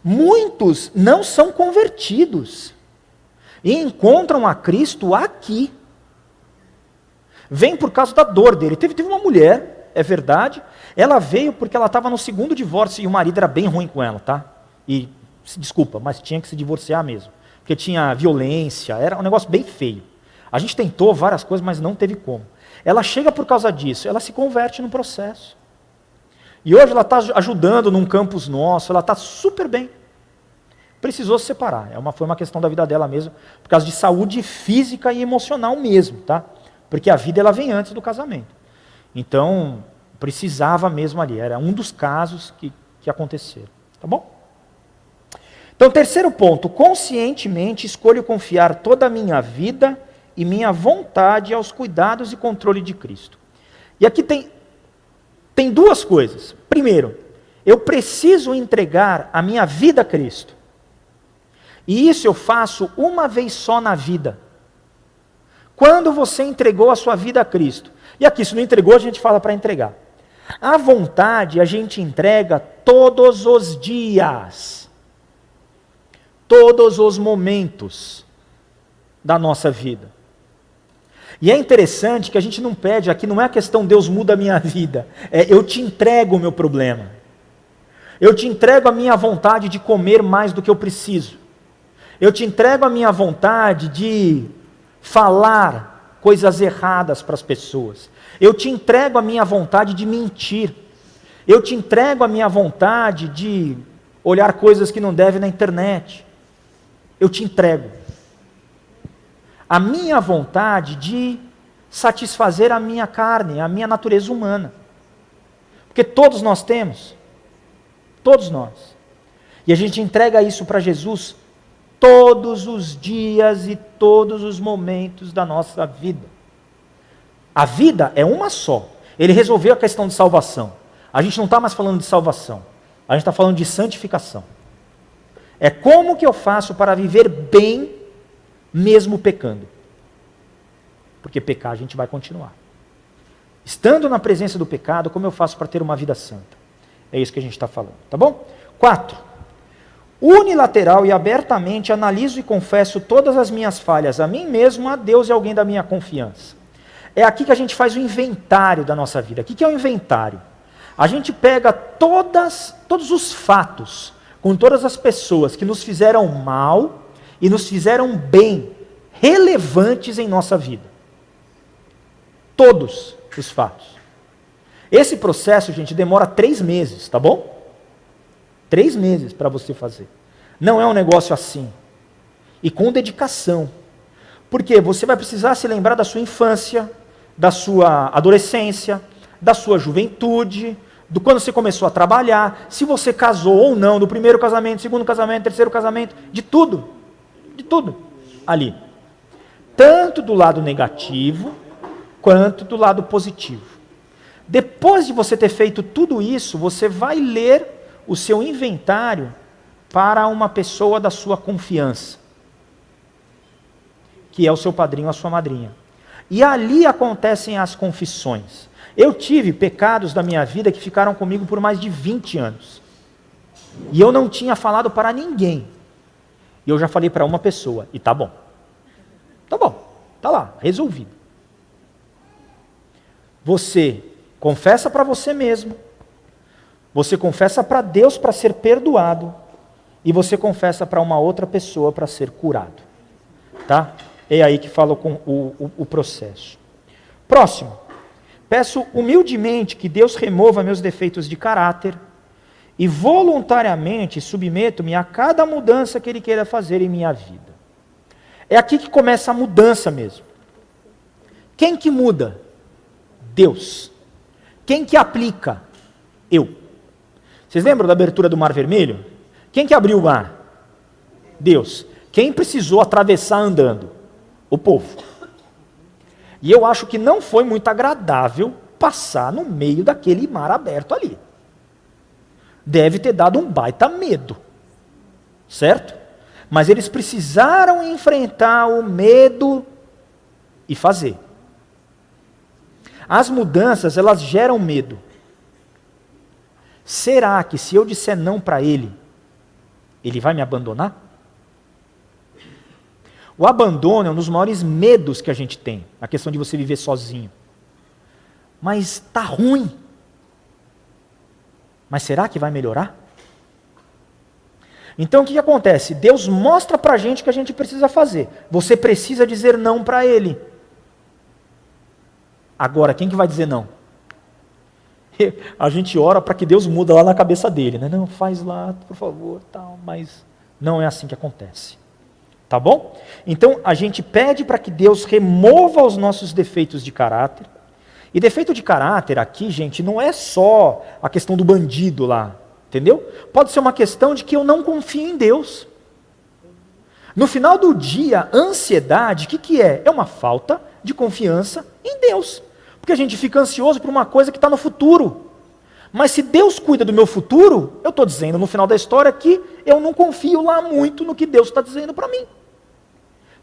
Muitos não são convertidos. E encontram a Cristo aqui. Vem por causa da dor dele. Teve uma mulher, é verdade. Ela veio porque ela estava no 2º divórcio e o marido era bem ruim com ela, tá? E, desculpa, mas tinha que se divorciar mesmo. Porque tinha violência, era um negócio bem feio. A gente tentou várias coisas, mas não teve como. Ela chega por causa disso, ela se converte no processo. E hoje ela está ajudando num campus nosso, ela está super bem. Precisou se separar, foi uma questão da vida dela mesmo, por causa de saúde física e emocional mesmo, tá? Porque a vida ela vem antes do casamento. Então, precisava mesmo ali, era um dos casos que aconteceram, tá bom? Então, terceiro ponto, conscientemente escolho confiar toda a minha vida e minha vontade aos cuidados e controle de Cristo. E aqui tem 2 coisas. Primeiro, eu preciso entregar a minha vida a Cristo. E isso eu faço uma vez só na vida. Quando você entregou a sua vida a Cristo. E aqui, se não entregou, a gente fala para entregar. A vontade a gente entrega todos os dias. Todos os momentos da nossa vida. E é interessante que a gente não pede, aqui não é a questão Deus muda a minha vida. É eu te entrego o meu problema. Eu te entrego a minha vontade de comer mais do que eu preciso. Eu te entrego a minha vontade de falar coisas erradas para as pessoas. Eu te entrego a minha vontade de mentir. Eu te entrego a minha vontade de olhar coisas que não devem na internet. Eu te entrego a minha vontade de satisfazer a minha carne, a minha natureza humana. Porque todos nós temos. Todos nós. E a gente entrega isso para Jesus todos os dias e todos os momentos da nossa vida. A vida é uma só. Ele resolveu a questão de salvação. a gente não está mais falando de salvação. A gente está falando de santificação. É como que eu faço para viver bem, mesmo pecando. Porque pecar a gente vai continuar. Estando na presença do pecado, como eu faço para ter uma vida santa? É isso que a gente está falando, tá bom? 4. Unilateral e abertamente analiso e confesso todas as minhas falhas a mim mesmo, a Deus e a alguém da minha confiança. É aqui que a gente faz o inventário da nossa vida. O que é o inventário? A gente pega todos os fatos, com todas as pessoas que nos fizeram mal e nos fizeram bem, relevantes em nossa vida. Todos os fatos. Esse processo, gente, demora 3 meses, tá bom? 3 meses para você fazer. Não é um negócio assim. E com dedicação. Porque você vai precisar se lembrar da sua infância, da sua adolescência, da sua juventude, do quando você começou a trabalhar, se você casou ou não, do primeiro casamento, segundo casamento, terceiro casamento, de tudo ali. Tanto do lado negativo, quanto do lado positivo. Depois de você ter feito tudo isso, você vai ler o seu inventário para uma pessoa da sua confiança, que é o seu padrinho ou a sua madrinha. E ali acontecem as confissões. Eu tive pecados da minha vida que ficaram comigo por mais de 20 anos. E eu não tinha falado para ninguém. E eu já falei para uma pessoa, e tá bom. Tá bom, tá lá, resolvido. Você confessa para você mesmo, você confessa para Deus para ser perdoado, e você confessa para uma outra pessoa para ser curado. Tá? É aí que fala com o processo. Próximo. Peço humildemente que Deus remova meus defeitos de caráter e voluntariamente submeto-me a cada mudança que Ele queira fazer em minha vida. É aqui que começa a mudança mesmo. Quem que muda? Deus. Quem que aplica? Eu. Vocês lembram da abertura do Mar Vermelho? Quem que abriu o mar? Deus. Quem precisou atravessar andando? O povo. E eu acho que não foi muito agradável passar no meio daquele mar aberto ali. Deve ter dado um baita medo. Certo? Mas eles precisaram enfrentar o medo e fazer. As mudanças, elas geram medo. Será que se eu disser não para ele, ele vai me abandonar? O abandono é um dos maiores medos que a gente tem, a questão de você viver sozinho. Mas está ruim. Mas será que vai melhorar? Então o que acontece? Deus mostra para a gente o que a gente precisa fazer. Você precisa dizer não para Ele. Agora, quem que vai dizer não? A gente ora para que Deus muda lá na cabeça dele, né? Não, faz lá, por favor, tal, mas não é assim que acontece. Tá bom? Então, a gente pede para que Deus remova os nossos defeitos de caráter. E defeito de caráter aqui, gente, não é só a questão do bandido lá, entendeu? Pode ser uma questão de que eu não confio em Deus. No final do dia, ansiedade, o que é? É uma falta de confiança em Deus. Porque a gente fica ansioso por uma coisa que está no futuro. Mas se Deus cuida do meu futuro, eu estou dizendo no final da história que eu não confio lá muito no que Deus está dizendo para mim.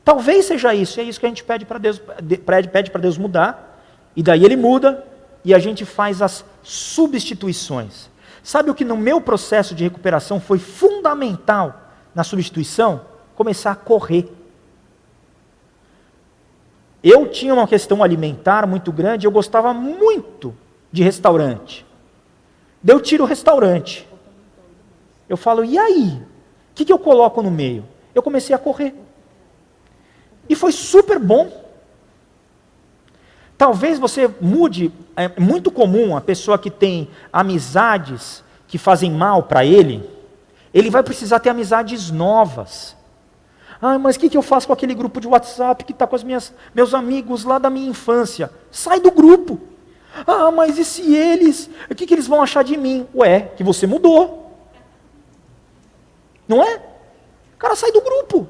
Talvez seja isso, é isso que a gente pede para Deus, pede para Deus mudar, e daí Ele muda, e a gente faz as substituições. Sabe o que no meu processo de recuperação foi fundamental na substituição? Começar a correr. Eu tinha uma questão alimentar muito grande, eu gostava muito de restaurante. Daí eu tiro o restaurante. Eu falo, e aí? O que eu coloco no meio? Eu comecei a correr. E foi super bom. Talvez você mude, é muito comum a pessoa que tem amizades que fazem mal para ele vai precisar ter amizades novas. Ah, mas o que eu faço com aquele grupo de WhatsApp que está com meus amigos lá da minha infância? Sai do grupo. Ah, mas e se eles? O que eles vão achar de mim? Ué, que você mudou. Não é? O cara sai do grupo.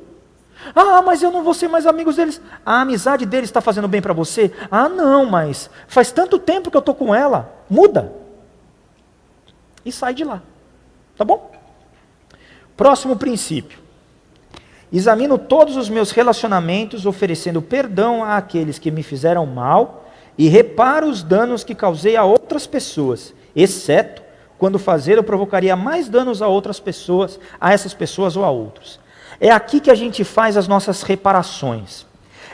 Ah, mas eu não vou ser mais amigos deles. A amizade deles está fazendo bem para você? Ah, não, mas faz tanto tempo que eu estou com ela. Muda. e sai de lá. Tá bom? Próximo princípio. Examino todos os meus relacionamentos, oferecendo perdão àqueles que me fizeram mal e reparo os danos que causei a outras pessoas, exceto quando eu provocaria mais danos a outras pessoas, a essas pessoas ou a outros. É aqui que a gente faz as nossas reparações.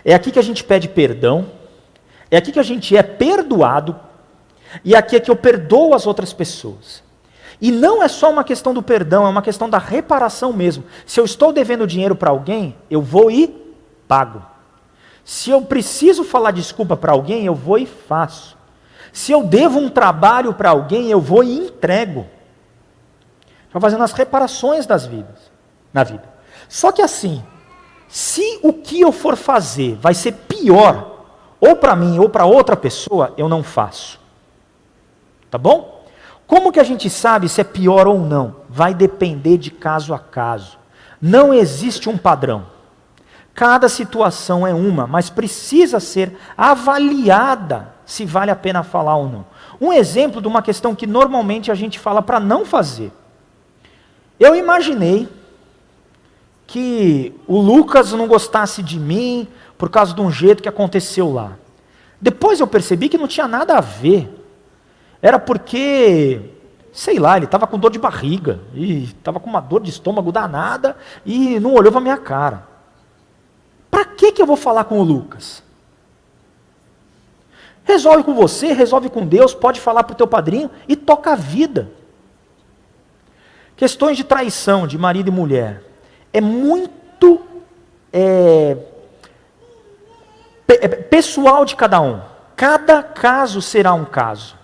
É aqui que a gente pede perdão. É aqui que a gente é perdoado. E aqui é que eu perdoo as outras pessoas. E não é só uma questão do perdão, é uma questão da reparação mesmo. Se eu estou devendo dinheiro para alguém, eu vou e pago. Se eu preciso falar desculpa para alguém, eu vou e faço. Se eu devo um trabalho para alguém, eu vou e entrego. Estou fazendo as reparações na vida. Só que assim, se o que eu for fazer vai ser pior, ou para mim ou para outra pessoa, eu não faço. Tá bom? Como que a gente sabe se é pior ou não? Vai depender de caso a caso. Não existe um padrão. Cada situação é uma, mas precisa ser avaliada se vale a pena falar ou não. Um exemplo de uma questão que normalmente a gente fala para não fazer. Eu imaginei que o Lucas não gostasse de mim por causa de um jeito que aconteceu lá. Depois eu percebi que não tinha nada a ver. Era porque, sei lá, ele estava com dor de barriga, e estava com uma dor de estômago danada, e não olhou para a minha cara. Para que eu vou falar com o Lucas? Resolve com você, resolve com Deus, pode falar para o teu padrinho e toca a vida. Questões de traição de marido e mulher. É muito pessoal de cada um. Cada caso será um caso.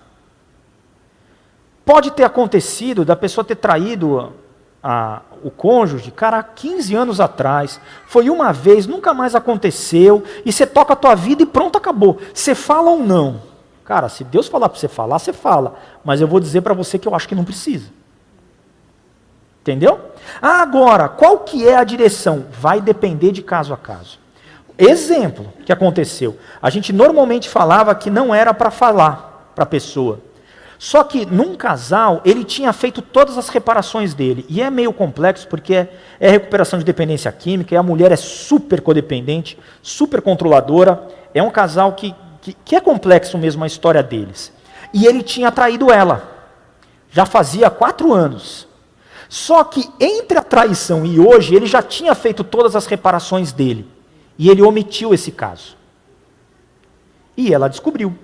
Pode ter acontecido da pessoa ter traído o cônjuge, cara, há 15 anos atrás, foi uma vez, nunca mais aconteceu, e você toca a tua vida e pronto, acabou. Você fala ou não? Cara, se Deus falar para você falar, você fala, mas eu vou dizer para você que eu acho que não precisa. Entendeu? Agora, qual que é a direção? Vai depender de caso a caso. Exemplo que aconteceu, a gente normalmente falava que não era para falar para a pessoa. Só que num casal, ele tinha feito todas as reparações dele. E é meio complexo, porque é recuperação de dependência química, e a mulher é super codependente, super controladora. É um casal que é complexo mesmo a história deles. E ele tinha traído ela. Já fazia 4 anos. Só que entre a traição e hoje, ele já tinha feito todas as reparações dele. E ele omitiu esse caso. E ela descobriu.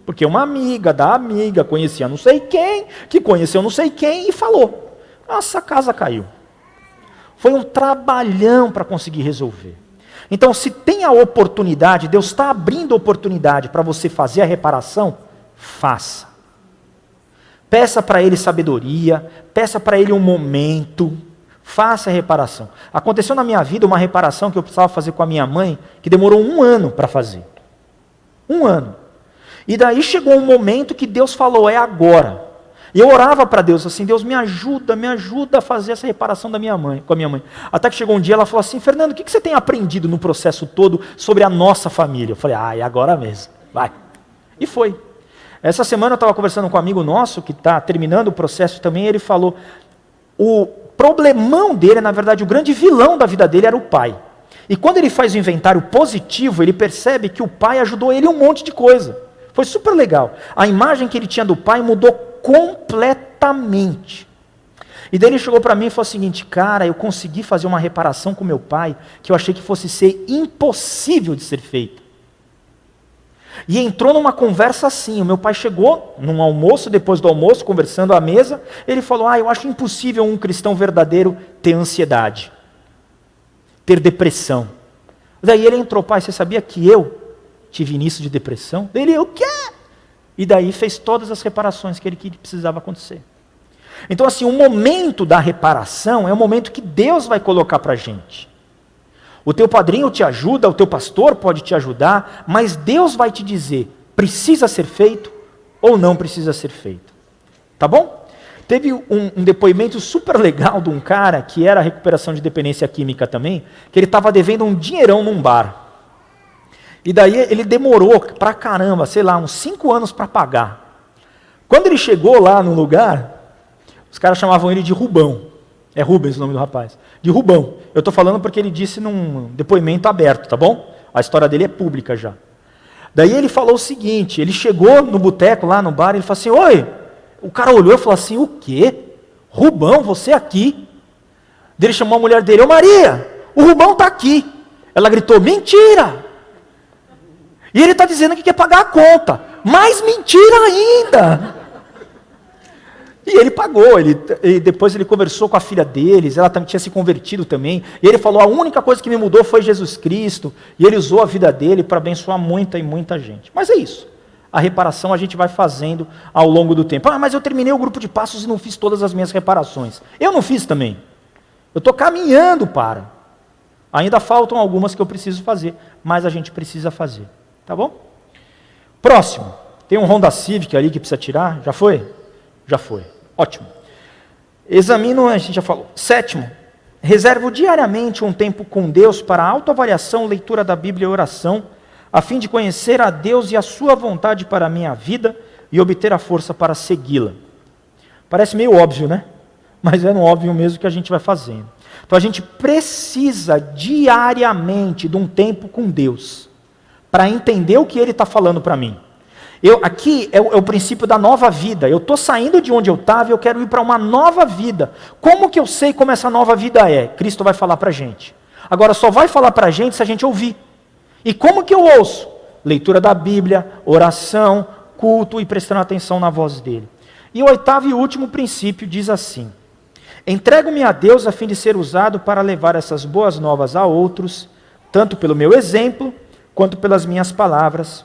Porque uma amiga da amiga conhecia não sei quem, que conheceu não sei quem e falou. Nossa, a casa caiu. Foi um trabalhão para conseguir resolver. Então, se tem a oportunidade, Deus está abrindo a oportunidade para você fazer a reparação, faça. Peça para Ele sabedoria, peça para Ele um momento, faça a reparação. Aconteceu na minha vida uma reparação que eu precisava fazer com a minha mãe, que demorou 1 ano para fazer. 1 ano. E daí chegou um momento que Deus falou, é agora. E eu orava para Deus assim, Deus me ajuda a fazer essa reparação com a minha mãe. Até que chegou um dia, ela falou assim, Fernando, o que você tem aprendido no processo todo sobre a nossa família? Eu falei, é agora mesmo, vai. E foi. Essa semana eu estava conversando com um amigo nosso, que está terminando o processo também, ele falou, o problemão dele, na verdade, o grande vilão da vida dele era o pai. E quando ele faz o inventário positivo, ele percebe que o pai ajudou ele em um monte de coisa. Foi super legal. A imagem que ele tinha do pai mudou completamente. E daí ele chegou para mim e falou o seguinte, cara, eu consegui fazer uma reparação com meu pai que eu achei que fosse ser impossível de ser feita. E entrou numa conversa assim, o meu pai chegou num almoço, depois do almoço, conversando à mesa, ele falou, eu acho impossível um cristão verdadeiro ter ansiedade, ter depressão. Daí ele entrou, pai, você sabia que eu tive início de depressão? Ele, o quê? E daí fez todas as reparações que precisava acontecer. Então assim, o momento da reparação é o momento que Deus vai colocar para a gente. O teu padrinho te ajuda, o teu pastor pode te ajudar, mas Deus vai te dizer, precisa ser feito ou não precisa ser feito. Tá bom? Teve um depoimento super legal de um cara, que era recuperação de dependência química também, que ele estava devendo um dinheirão num bar. E daí ele demorou pra caramba, sei lá, uns 5 anos para pagar. Quando ele chegou lá no lugar, Os caras chamavam ele de Rubão. É Rubens o nome do rapaz. De Rubão. Eu estou falando porque ele disse num depoimento aberto, tá bom? A história dele é pública já. Daí ele falou o seguinte, ele chegou no boteco lá no bar, e ele falou assim, oi, o cara olhou e falou assim, o quê? Rubão, você aqui? Daí ele chamou a mulher dele, ô Maria, o Rubão está aqui. Ela gritou, mentira! E ele está dizendo que quer pagar a conta. Mais mentira ainda! E ele pagou, e depois ele conversou com a filha deles, ela tinha se convertido também, e ele falou, a única coisa que me mudou foi Jesus Cristo, e ele usou a vida dele para abençoar muita e muita gente. Mas é isso, a reparação a gente vai fazendo ao longo do tempo. Ah, mas eu terminei o grupo de passos e não fiz todas as minhas reparações. Eu não fiz também, eu estou caminhando para. Ainda faltam algumas que eu preciso fazer, mas a gente precisa fazer, tá bom? Próximo, tem um Honda Civic ali que precisa tirar, já foi? Já foi. Ótimo. Examino, a gente já falou. 7º, reservo diariamente um tempo com Deus para autoavaliação, leitura da Bíblia e oração, a fim de conhecer a Deus e a sua vontade para a minha vida e obter a força para segui-la. Parece meio óbvio, né? Mas é no óbvio mesmo que a gente vai fazendo. Então a gente precisa diariamente de um tempo com Deus para entender o que Ele está falando para mim. Aqui é o princípio da nova vida. Eu estou saindo de onde eu estava e eu quero ir para uma nova vida. Como que eu sei como essa nova vida é? Cristo vai falar para a gente. Agora, só vai falar para a gente se a gente ouvir. E como que eu ouço? Leitura da Bíblia, oração, culto e prestando atenção na voz dele. E o 8º e último princípio diz assim: entrego-me a Deus a fim de ser usado para levar essas boas novas a outros, tanto pelo meu exemplo, quanto pelas minhas palavras.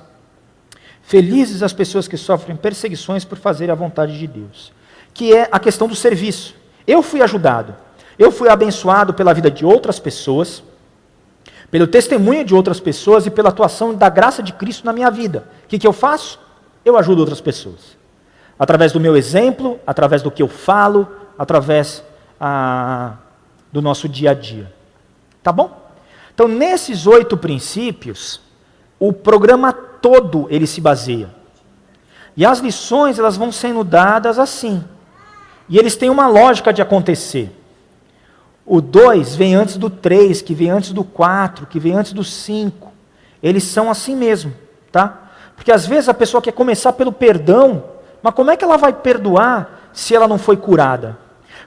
Felizes as pessoas que sofrem perseguições por fazer a vontade de Deus. Que é a questão do serviço. Eu fui ajudado, eu fui abençoado pela vida de outras pessoas, pelo testemunho de outras pessoas e pela atuação da graça de Cristo na minha vida. O que eu faço? Eu ajudo outras pessoas. Através do meu exemplo, através do que eu falo, através do nosso dia a dia. Tá bom? Então, nesses 8 princípios, o programa todo ele se baseia. E as lições elas vão sendo dadas assim. E eles têm uma lógica de acontecer. O 2 vem antes do 3, que vem antes do 4, que vem antes do 5. Eles são assim mesmo, tá? Porque às vezes a pessoa quer começar pelo perdão, mas como é que ela vai perdoar se ela não foi curada?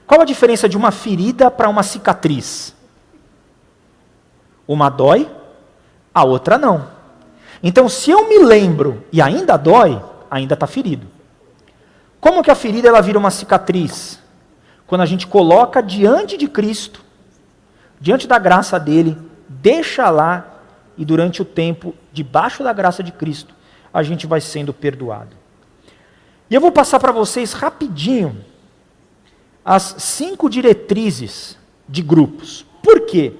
Qual a diferença de uma ferida para uma cicatriz? Uma dói, a outra não. Então, se eu me lembro e ainda dói, ainda está ferido. Como que a ferida ela vira uma cicatriz? Quando a gente coloca diante de Cristo, diante da graça dele, deixa lá e durante o tempo, debaixo da graça de Cristo, a gente vai sendo perdoado. E eu vou passar para vocês rapidinho as 5 diretrizes de grupos. Por quê?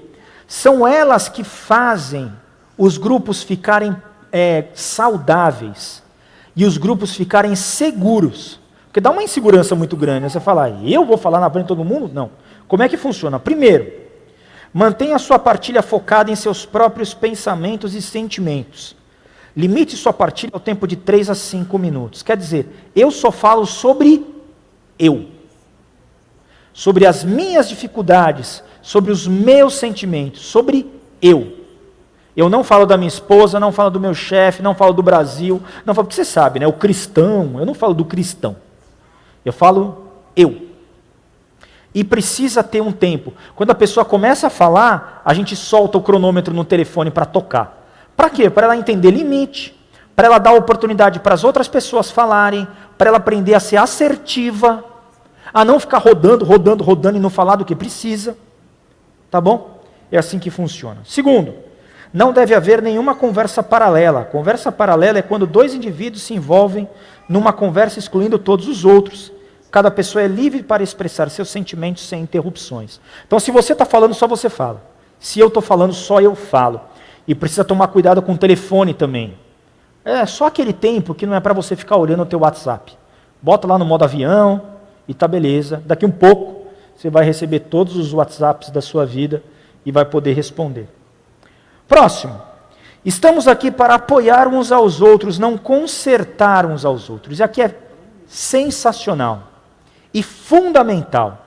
São elas que fazem os grupos ficarem saudáveis e os grupos ficarem seguros. Porque dá uma insegurança muito grande, né? Você fala, eu vou falar na frente de todo mundo? Não. Como é que funciona? Primeiro, mantenha a sua partilha focada em seus próprios pensamentos e sentimentos. Limite sua partilha ao tempo de 3 a 5 minutos. Quer dizer, eu só falo sobre eu. Sobre as minhas dificuldades, sobre os meus sentimentos, sobre eu. Eu não falo da minha esposa, não falo do meu chefe, não falo do Brasil, não falo, porque você sabe, né? O cristão, eu não falo do cristão. Eu falo eu. E precisa ter um tempo. Quando a pessoa começa a falar, a gente solta o cronômetro no telefone para tocar. Para quê? Para ela entender limite, para ela dar oportunidade para as outras pessoas falarem, para ela aprender a ser assertiva, a não ficar rodando e não falar do que precisa. Tá bom? É assim que funciona. Segundo, não deve haver nenhuma conversa paralela. Conversa paralela é quando 2 indivíduos se envolvem numa conversa excluindo todos os outros. Cada pessoa é livre para expressar seus sentimentos sem interrupções. Então, se você está falando, só você fala. Se eu estou falando, só eu falo. E precisa tomar cuidado com o telefone também. É só aquele tempo que não é para você ficar olhando o teu WhatsApp. Bota lá no modo avião e tá beleza. Daqui um pouco, você vai receber todos os WhatsApps da sua vida e vai poder responder. Próximo. Estamos aqui para apoiar uns aos outros, não consertar uns aos outros. E aqui é sensacional. e fundamental,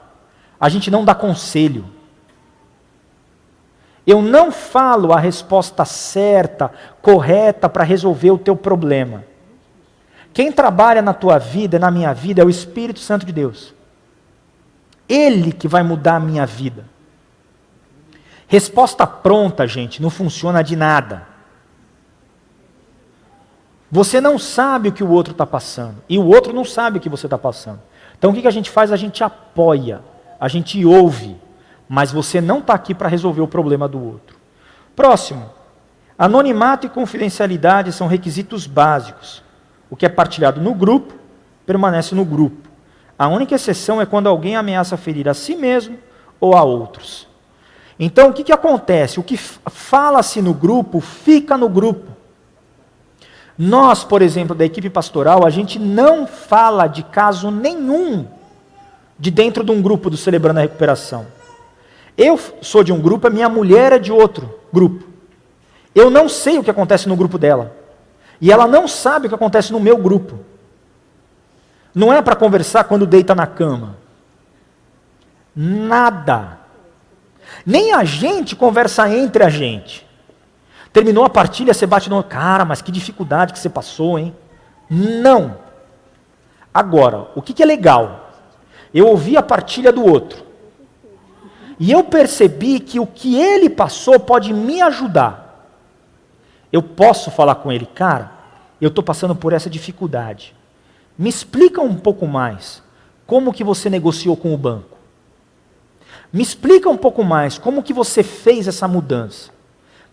a gente não dá conselho. Eu não falo a resposta certa, correta para resolver o teu problema. Quem trabalha na tua vida, na minha vida, é o Espírito Santo de Deus. Ele que vai mudar a minha vida. Resposta pronta, gente, não funciona de nada. Você não sabe o que o outro está passando. E o outro não sabe o que você está passando. Então o que a gente faz? A gente apoia, a gente ouve. Mas você não está aqui para resolver o problema do outro. Próximo. Anonimato e confidencialidade são requisitos básicos. O que é partilhado no grupo, permanece no grupo. A única exceção é quando alguém ameaça ferir a si mesmo ou a outros. Então, o que acontece? O que fala-se no grupo, fica no grupo. Nós, por exemplo, da equipe pastoral, a gente não fala de caso nenhum de dentro de um grupo do Celebrando a Recuperação. Eu sou de um grupo, a minha mulher é de outro grupo. Eu não sei o que acontece no grupo dela. E ela não sabe o que acontece no meu grupo. Não é para conversar quando deita na cama. Nada. Nem a gente conversa entre a gente. Terminou a partilha, você bate no... Cara, mas que dificuldade que você passou, hein? Não. Agora, o que é legal? Eu ouvi a partilha do outro. E eu percebi que o que ele passou pode me ajudar. Eu posso falar com ele, cara, eu estou passando por essa dificuldade. Me explica um pouco mais como que você negociou com o banco. Me explica um pouco mais como que você fez essa mudança.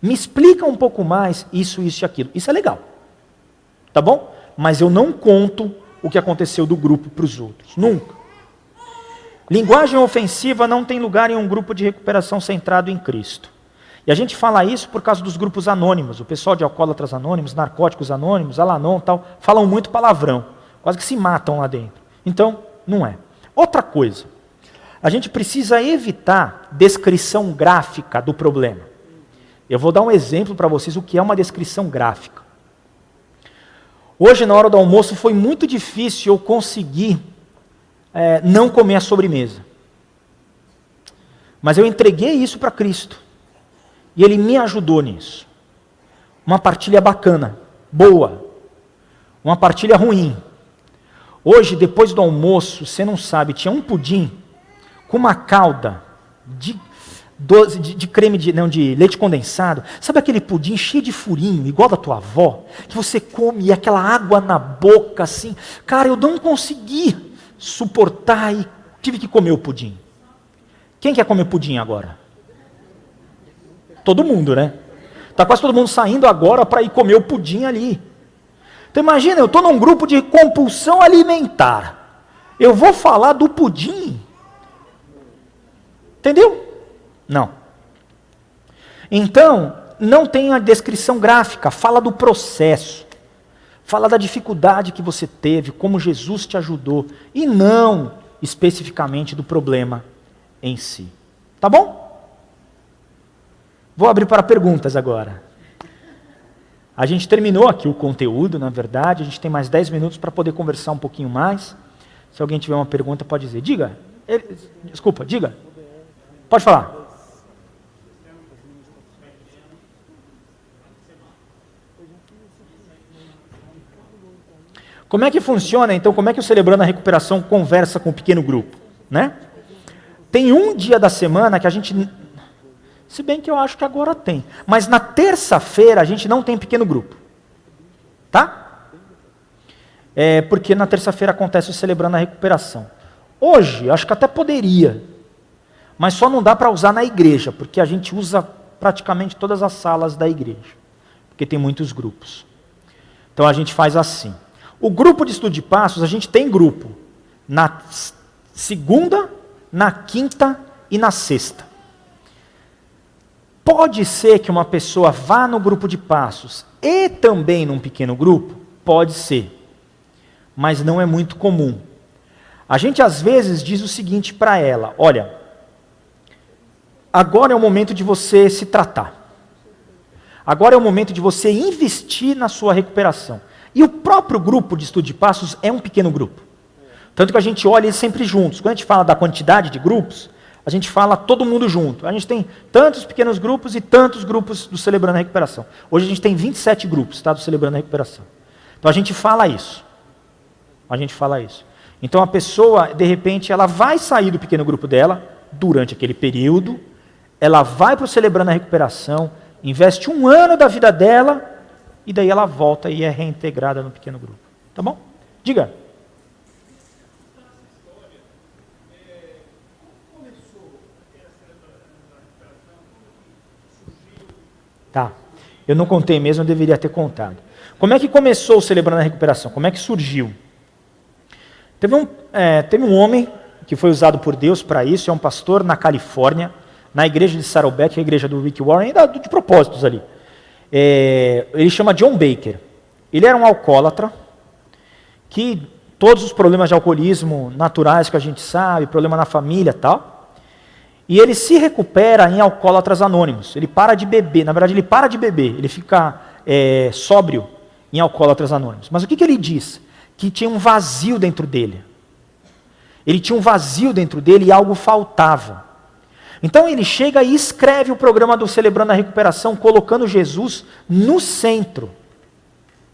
Me explica um pouco mais isso, isso e aquilo. Isso é legal. Tá bom? Mas eu não conto o que aconteceu do grupo para os outros. Nunca. Linguagem ofensiva não tem lugar em um grupo de recuperação centrado em Cristo. E a gente fala isso por causa dos grupos anônimos. O pessoal de alcoólatras anônimos, narcóticos anônimos, Alanon e tal, falam muito palavrão. Quase que se matam lá dentro. Então, não é. Outra coisa. A gente precisa evitar descrição gráfica do problema. Eu vou dar um exemplo para vocês o que é uma descrição gráfica. Hoje, na hora do almoço, foi muito difícil eu conseguir não comer a sobremesa. Mas eu entreguei isso para Cristo. E Ele me ajudou nisso. Uma partilha bacana, boa. Uma partilha ruim. Hoje, depois do almoço, você não sabe, tinha um pudim com uma calda de creme de leite condensado. Sabe aquele pudim cheio de furinho, igual da tua avó? Que você come e aquela água na boca, assim. Cara, eu não consegui suportar e tive que comer o pudim. Quem quer comer pudim agora? Todo mundo, né? Está quase todo mundo saindo agora para ir comer o pudim ali. Então imagina, eu estou num grupo de compulsão alimentar. Eu vou falar do pudim. Entendeu? Não. Então, não tem a descrição gráfica, fala do processo. Fala da dificuldade que você teve, como Jesus te ajudou, e não especificamente do problema em si. Tá bom? Vou abrir para perguntas agora. A gente terminou aqui o conteúdo, na verdade, a gente tem mais 10 minutos para poder conversar um pouquinho mais. Se alguém tiver uma pergunta, pode dizer. Diga. Desculpa, diga. Pode falar. Como é que funciona, então, como é que o Celebrando a Recuperação conversa com o pequeno grupo? Né? Tem um dia da semana que a gente... Se bem que eu acho que agora tem. Mas na terça-feira a gente não tem pequeno grupo. Tá? Porque na terça-feira acontece o Celebrando a Recuperação. Hoje, acho que até poderia. Mas só não dá para usar na igreja, porque a gente usa praticamente todas as salas da igreja. Porque tem muitos grupos. Então a gente faz assim. O grupo de estudo de passos, a gente tem grupo na segunda, na quinta e na sexta. Pode ser que uma pessoa vá no grupo de passos e também num pequeno grupo? Pode ser. Mas não é muito comum. A gente às vezes diz o seguinte para ela: olha, agora é o momento de você se tratar. Agora é o momento de você investir na sua recuperação. E o próprio grupo de estudo de passos é um pequeno grupo. Tanto que a gente olha eles sempre juntos. Quando a gente fala da quantidade de grupos, a gente fala todo mundo junto. A gente tem tantos pequenos grupos e tantos grupos do Celebrando a Recuperação. Hoje a gente tem 27 grupos, tá, do Celebrando a Recuperação. Então a gente fala isso. A gente fala isso. Então a pessoa, de repente, ela vai sair do pequeno grupo dela, durante aquele período, ela vai para o Celebrando a Recuperação, investe 1 ano da vida dela, e daí ela volta e é reintegrada no pequeno grupo. Tá bom? Diga. Tá. Eu não contei mesmo, eu deveria ter contado. Como é que começou o Celebrando a Recuperação? Como é que surgiu? Teve um homem que foi usado por Deus para isso, é um pastor na Califórnia, na igreja de Saddleback, a igreja do Rick Warren, de propósitos ali. Ele chama John Baker. Ele era um alcoólatra, que todos os problemas de alcoolismo naturais que a gente sabe, problema na família e tal, e ele se recupera em Alcoólatras Anônimos. Ele para de beber, na verdade ele para de beber, ele fica sóbrio em Alcoólatras Anônimos. Mas o que ele diz? Que tinha um vazio dentro dele. Ele tinha um vazio dentro dele e algo faltava. Então ele chega e escreve o programa do Celebrando a Recuperação, colocando Jesus no centro.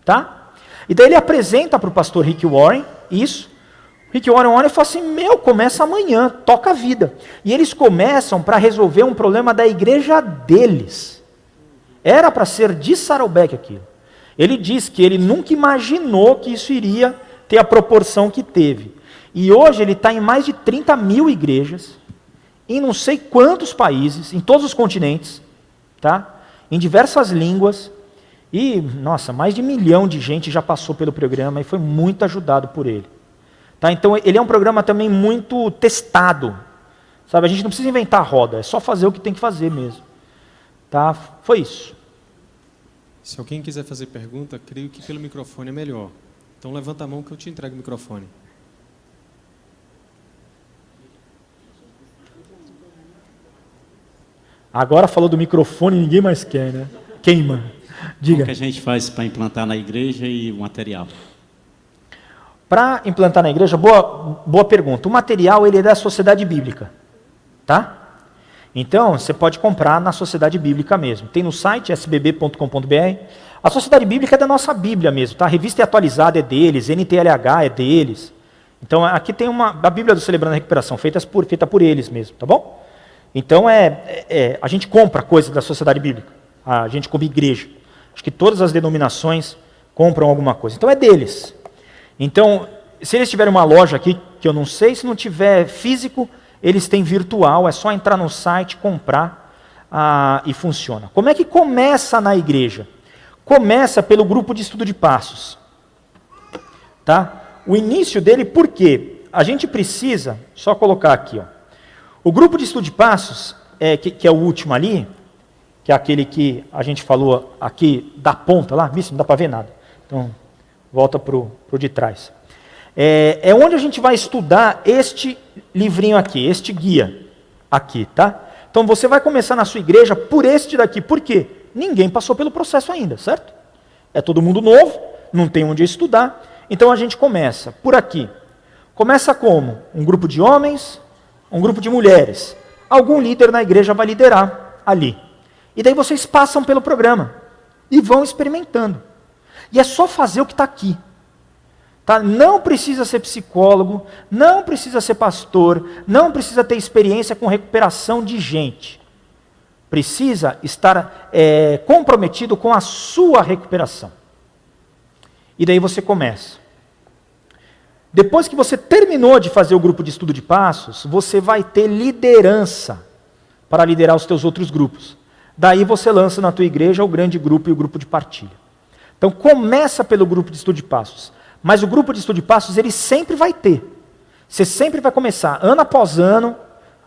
Tá? E daí ele apresenta para o pastor Rick Warren isso. Rick Warren olha e fala assim, começa amanhã, toca a vida. E eles começam para resolver um problema da igreja deles. Era para ser de Saddleback aquilo. Ele diz que ele nunca imaginou que isso iria ter a proporção que teve. E hoje ele está em mais de 30 mil igrejas, em não sei quantos países, em todos os continentes, tá? Em diversas línguas. E, nossa, mais de 1 milhão de gente já passou pelo programa e foi muito ajudado por ele. Tá? Então ele é um programa também muito testado. Sabe? A gente não precisa inventar a roda, é só fazer o que tem que fazer mesmo. Tá? Foi isso. Se alguém quiser fazer pergunta, creio que pelo microfone é melhor. Então levanta a mão que eu te entrego o microfone. Agora falou do microfone e ninguém mais quer, né? Queima. Diga. Como que a gente faz para implantar na igreja e o material? Para implantar na igreja, boa pergunta. O material ele é da Sociedade Bíblica. Tá? Então, você pode comprar na Sociedade Bíblica mesmo. Tem no site sbb.com.br. A Sociedade Bíblica é da nossa Bíblia mesmo, tá? A revista atualizada é deles, NTLH é deles. Então, aqui tem a Bíblia do Celebrando a Recuperação, feita por eles mesmo, tá bom? Então, a gente compra coisa da Sociedade Bíblica, a gente como igreja. Acho que todas as denominações compram alguma coisa. Então, é deles. Então, se eles tiverem uma loja aqui, que eu não sei, se não tiver físico, eles têm virtual, é só entrar no site, comprar e funciona. Como é que começa na igreja? Começa pelo grupo de estudo de passos. Tá? O início dele, por quê? A gente precisa, só colocar aqui, ó. O grupo de estudo de passos, que é o último ali, que é aquele que a gente falou aqui da ponta lá, visto, não dá para ver nada. Então, volta para o de trás. É onde a gente vai estudar este livrinho aqui, este guia aqui, tá? Então você vai começar na sua igreja por este daqui. Por quê? Ninguém passou pelo processo ainda, certo? É todo mundo novo, não tem onde estudar. Então a gente começa por aqui. Começa como? Um grupo de homens, um grupo de mulheres. Algum líder na igreja vai liderar ali. E daí vocês passam pelo programa e vão experimentando. E é só fazer o que está aqui. Tá? Não precisa ser psicólogo, não precisa ser pastor, não precisa ter experiência com recuperação de gente. Precisa estar comprometido com a sua recuperação. E daí você começa. Depois que você terminou de fazer o grupo de estudo de passos, você vai ter liderança para liderar os teus outros grupos. Daí você lança na tua igreja o grande grupo e o grupo de partilha. Então começa pelo grupo de estudo de passos. Mas o grupo de estudo de passos, ele sempre vai ter. Você sempre vai começar, ano após ano,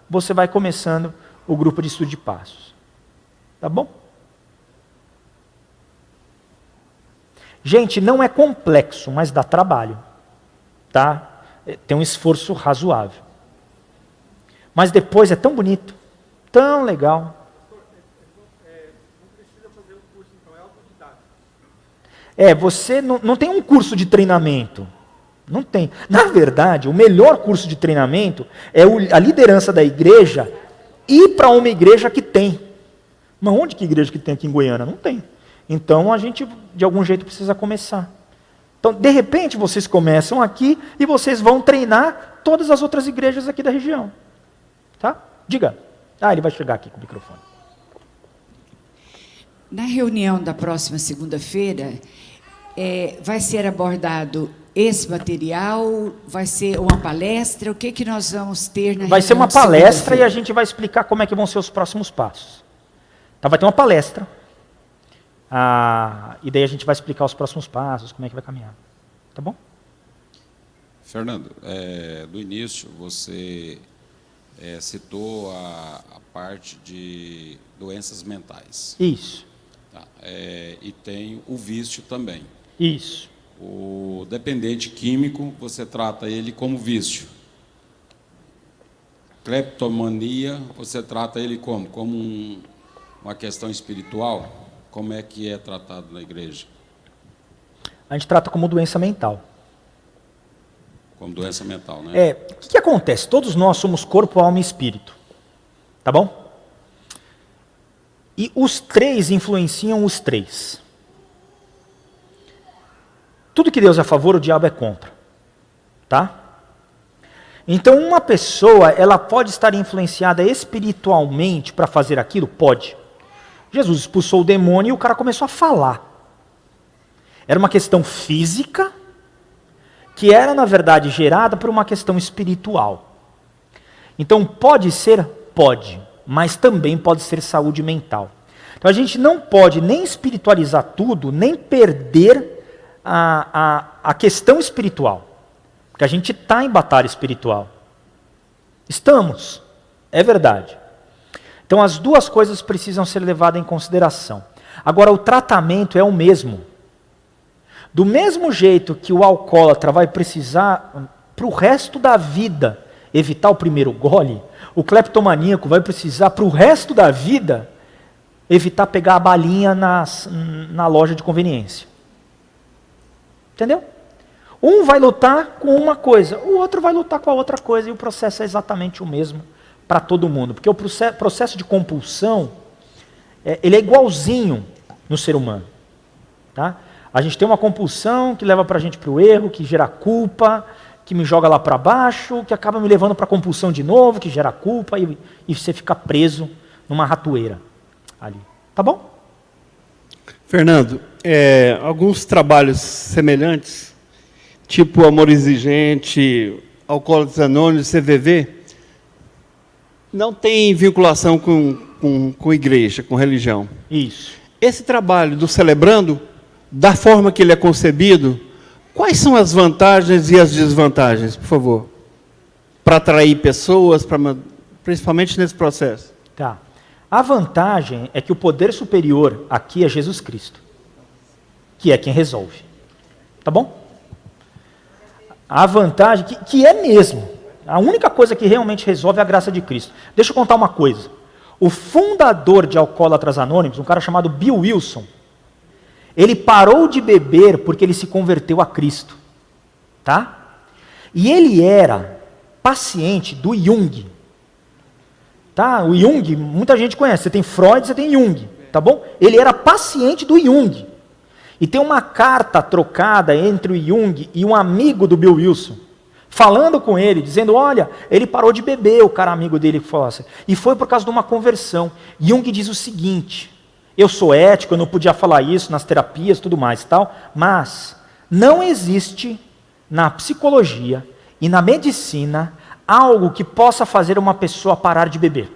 você vai começando o grupo de estudo de passos. Tá bom? Gente, não é complexo, mas dá trabalho. Tá? Tem um esforço razoável. Mas depois é tão bonito, tão legal. Você não tem um curso de treinamento. Não tem. Na verdade, o melhor curso de treinamento é a liderança da igreja ir para uma igreja que tem. Mas onde que igreja que tem aqui em Goiânia? Não tem. Então a gente, de algum jeito, precisa começar. Então, de repente, vocês começam aqui e vocês vão treinar todas as outras igrejas aqui da região. Tá? Diga. Ele vai chegar aqui com o microfone. Na reunião da próxima segunda-feira, vai ser abordado esse material? Vai ser uma palestra? O que nós vamos ter na reunião? Vai ser uma palestra e a gente vai explicar como é que vão ser os próximos passos. Então vai ter uma palestra. E daí a gente vai explicar os próximos passos, como é que vai caminhar. Tá bom? Fernando, do início você citou a parte de doenças mentais. Isso. Tá? E tem o vício também. Isso. O dependente químico, você trata ele como vício. Cleptomania, você trata ele como? Como uma questão espiritual? Como é que é tratado na igreja? A gente trata como doença mental. Como doença mental, né? O que acontece? Todos nós somos corpo, alma e espírito. Tá bom? E os três influenciam os três. Tudo que Deus é a favor, o diabo é contra. Tá? Então uma pessoa, ela pode estar influenciada espiritualmente para fazer aquilo? Pode. Jesus expulsou o demônio e o cara começou a falar. Era uma questão física, que era, na verdade, gerada por uma questão espiritual. Então, pode ser? Pode. Mas também pode ser saúde mental. Então, a gente não pode nem espiritualizar tudo, nem perder a questão espiritual. Porque a gente está em batalha espiritual. Estamos. É verdade. Então, as duas coisas precisam ser levadas em consideração. Agora, o tratamento é o mesmo. Do mesmo jeito que o alcoólatra vai precisar, para o resto da vida, evitar o primeiro gole, o cleptomaníaco vai precisar, para o resto da vida, evitar pegar a balinha na loja de conveniência. Entendeu? Um vai lutar com uma coisa, o outro vai lutar com a outra coisa, e o processo é exatamente o mesmo para todo mundo. Porque o processo de compulsão, ele é igualzinho no ser humano. Tá? A gente tem uma compulsão que leva a gente para o erro, que gera culpa, que me joga lá para baixo, que acaba me levando para a compulsão de novo, que gera culpa, e você fica preso numa ratoeira ali. Tá bom? Fernando, alguns trabalhos semelhantes, tipo Amor Exigente, Alcoólatras Anônimos, CVV, não tem vinculação com igreja, com religião. Isso. Esse trabalho do Celebrando, da forma que ele é concebido, quais são as vantagens e as desvantagens, por favor? Para atrair pessoas, principalmente nesse processo. Tá. A vantagem é que o poder superior aqui é Jesus Cristo, que é quem resolve. Tá bom? A vantagem, que é mesmo, a única coisa que realmente resolve é a graça de Cristo. Deixa eu contar uma coisa. O fundador de Alcoólatras Anônimos, um cara chamado Bill Wilson, ele parou de beber porque ele se converteu a Cristo. Tá? E ele era paciente do Jung. Tá? O Jung, muita gente conhece. Você tem Freud, você tem Jung. Tá bom? Ele era paciente do Jung. E tem uma carta trocada entre o Jung e um amigo do Bill Wilson, falando com ele, dizendo, olha, ele parou de beber, o cara amigo dele que falou assim, e foi por causa de uma conversão. Jung diz o seguinte, eu sou ético, eu não podia falar isso nas terapias, tudo mais e tal, mas não existe na psicologia e na medicina algo que possa fazer uma pessoa parar de beber.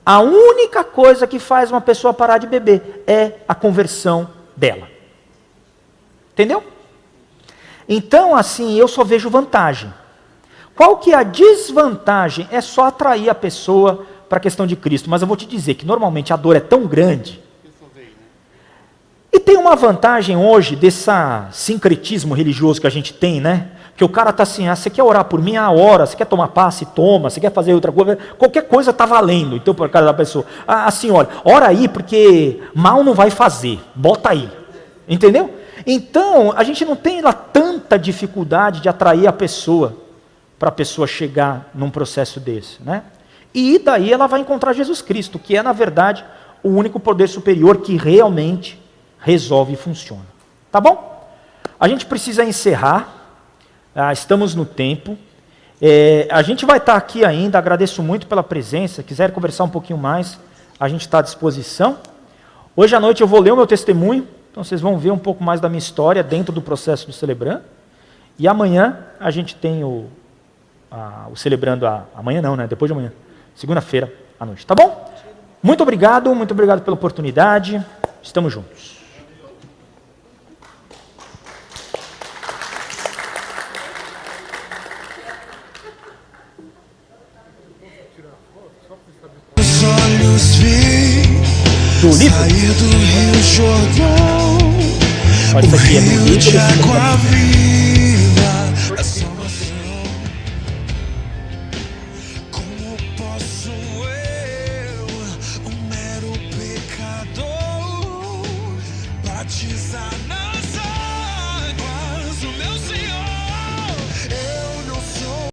A única coisa que faz uma pessoa parar de beber é a conversão dela. Entendeu? Então, assim, eu só vejo vantagem. Qual que é a desvantagem? É só atrair a pessoa para a questão de Cristo. Mas eu vou te dizer que normalmente a dor é tão grande. E tem uma vantagem hoje desse sincretismo religioso que a gente tem, né? Que o cara está assim, você quer orar por mim? Ora. Você quer tomar passe? Toma. Você quer fazer outra coisa? Qualquer coisa está valendo. Então, por causa da pessoa. Assim, olha, ora aí porque mal não vai fazer. Bota aí. Entendeu? Então, a gente não tem lá tanta dificuldade de atrair a pessoa, para a pessoa chegar num processo desse, né? E daí ela vai encontrar Jesus Cristo, que é, na verdade, o único poder superior que realmente resolve e funciona. Tá bom? A gente precisa encerrar, estamos no tempo. A gente vai estar aqui ainda, agradeço muito pela presença. Quiser conversar um pouquinho mais, a gente está à disposição. Hoje à noite eu vou ler o meu testemunho, então vocês vão ver um pouco mais da minha história dentro do processo do Celebrando. E amanhã a gente tem o Celebrando, amanhã não, né? Depois de amanhã, segunda-feira à noite, tá bom? Muito obrigado pela oportunidade, estamos juntos. Os olhos vi Do livro? sair do Rio Jordão, Olha, isso aqui é do rio livro. de água viva, a salvação. Como posso eu, um mero pecador, batizar na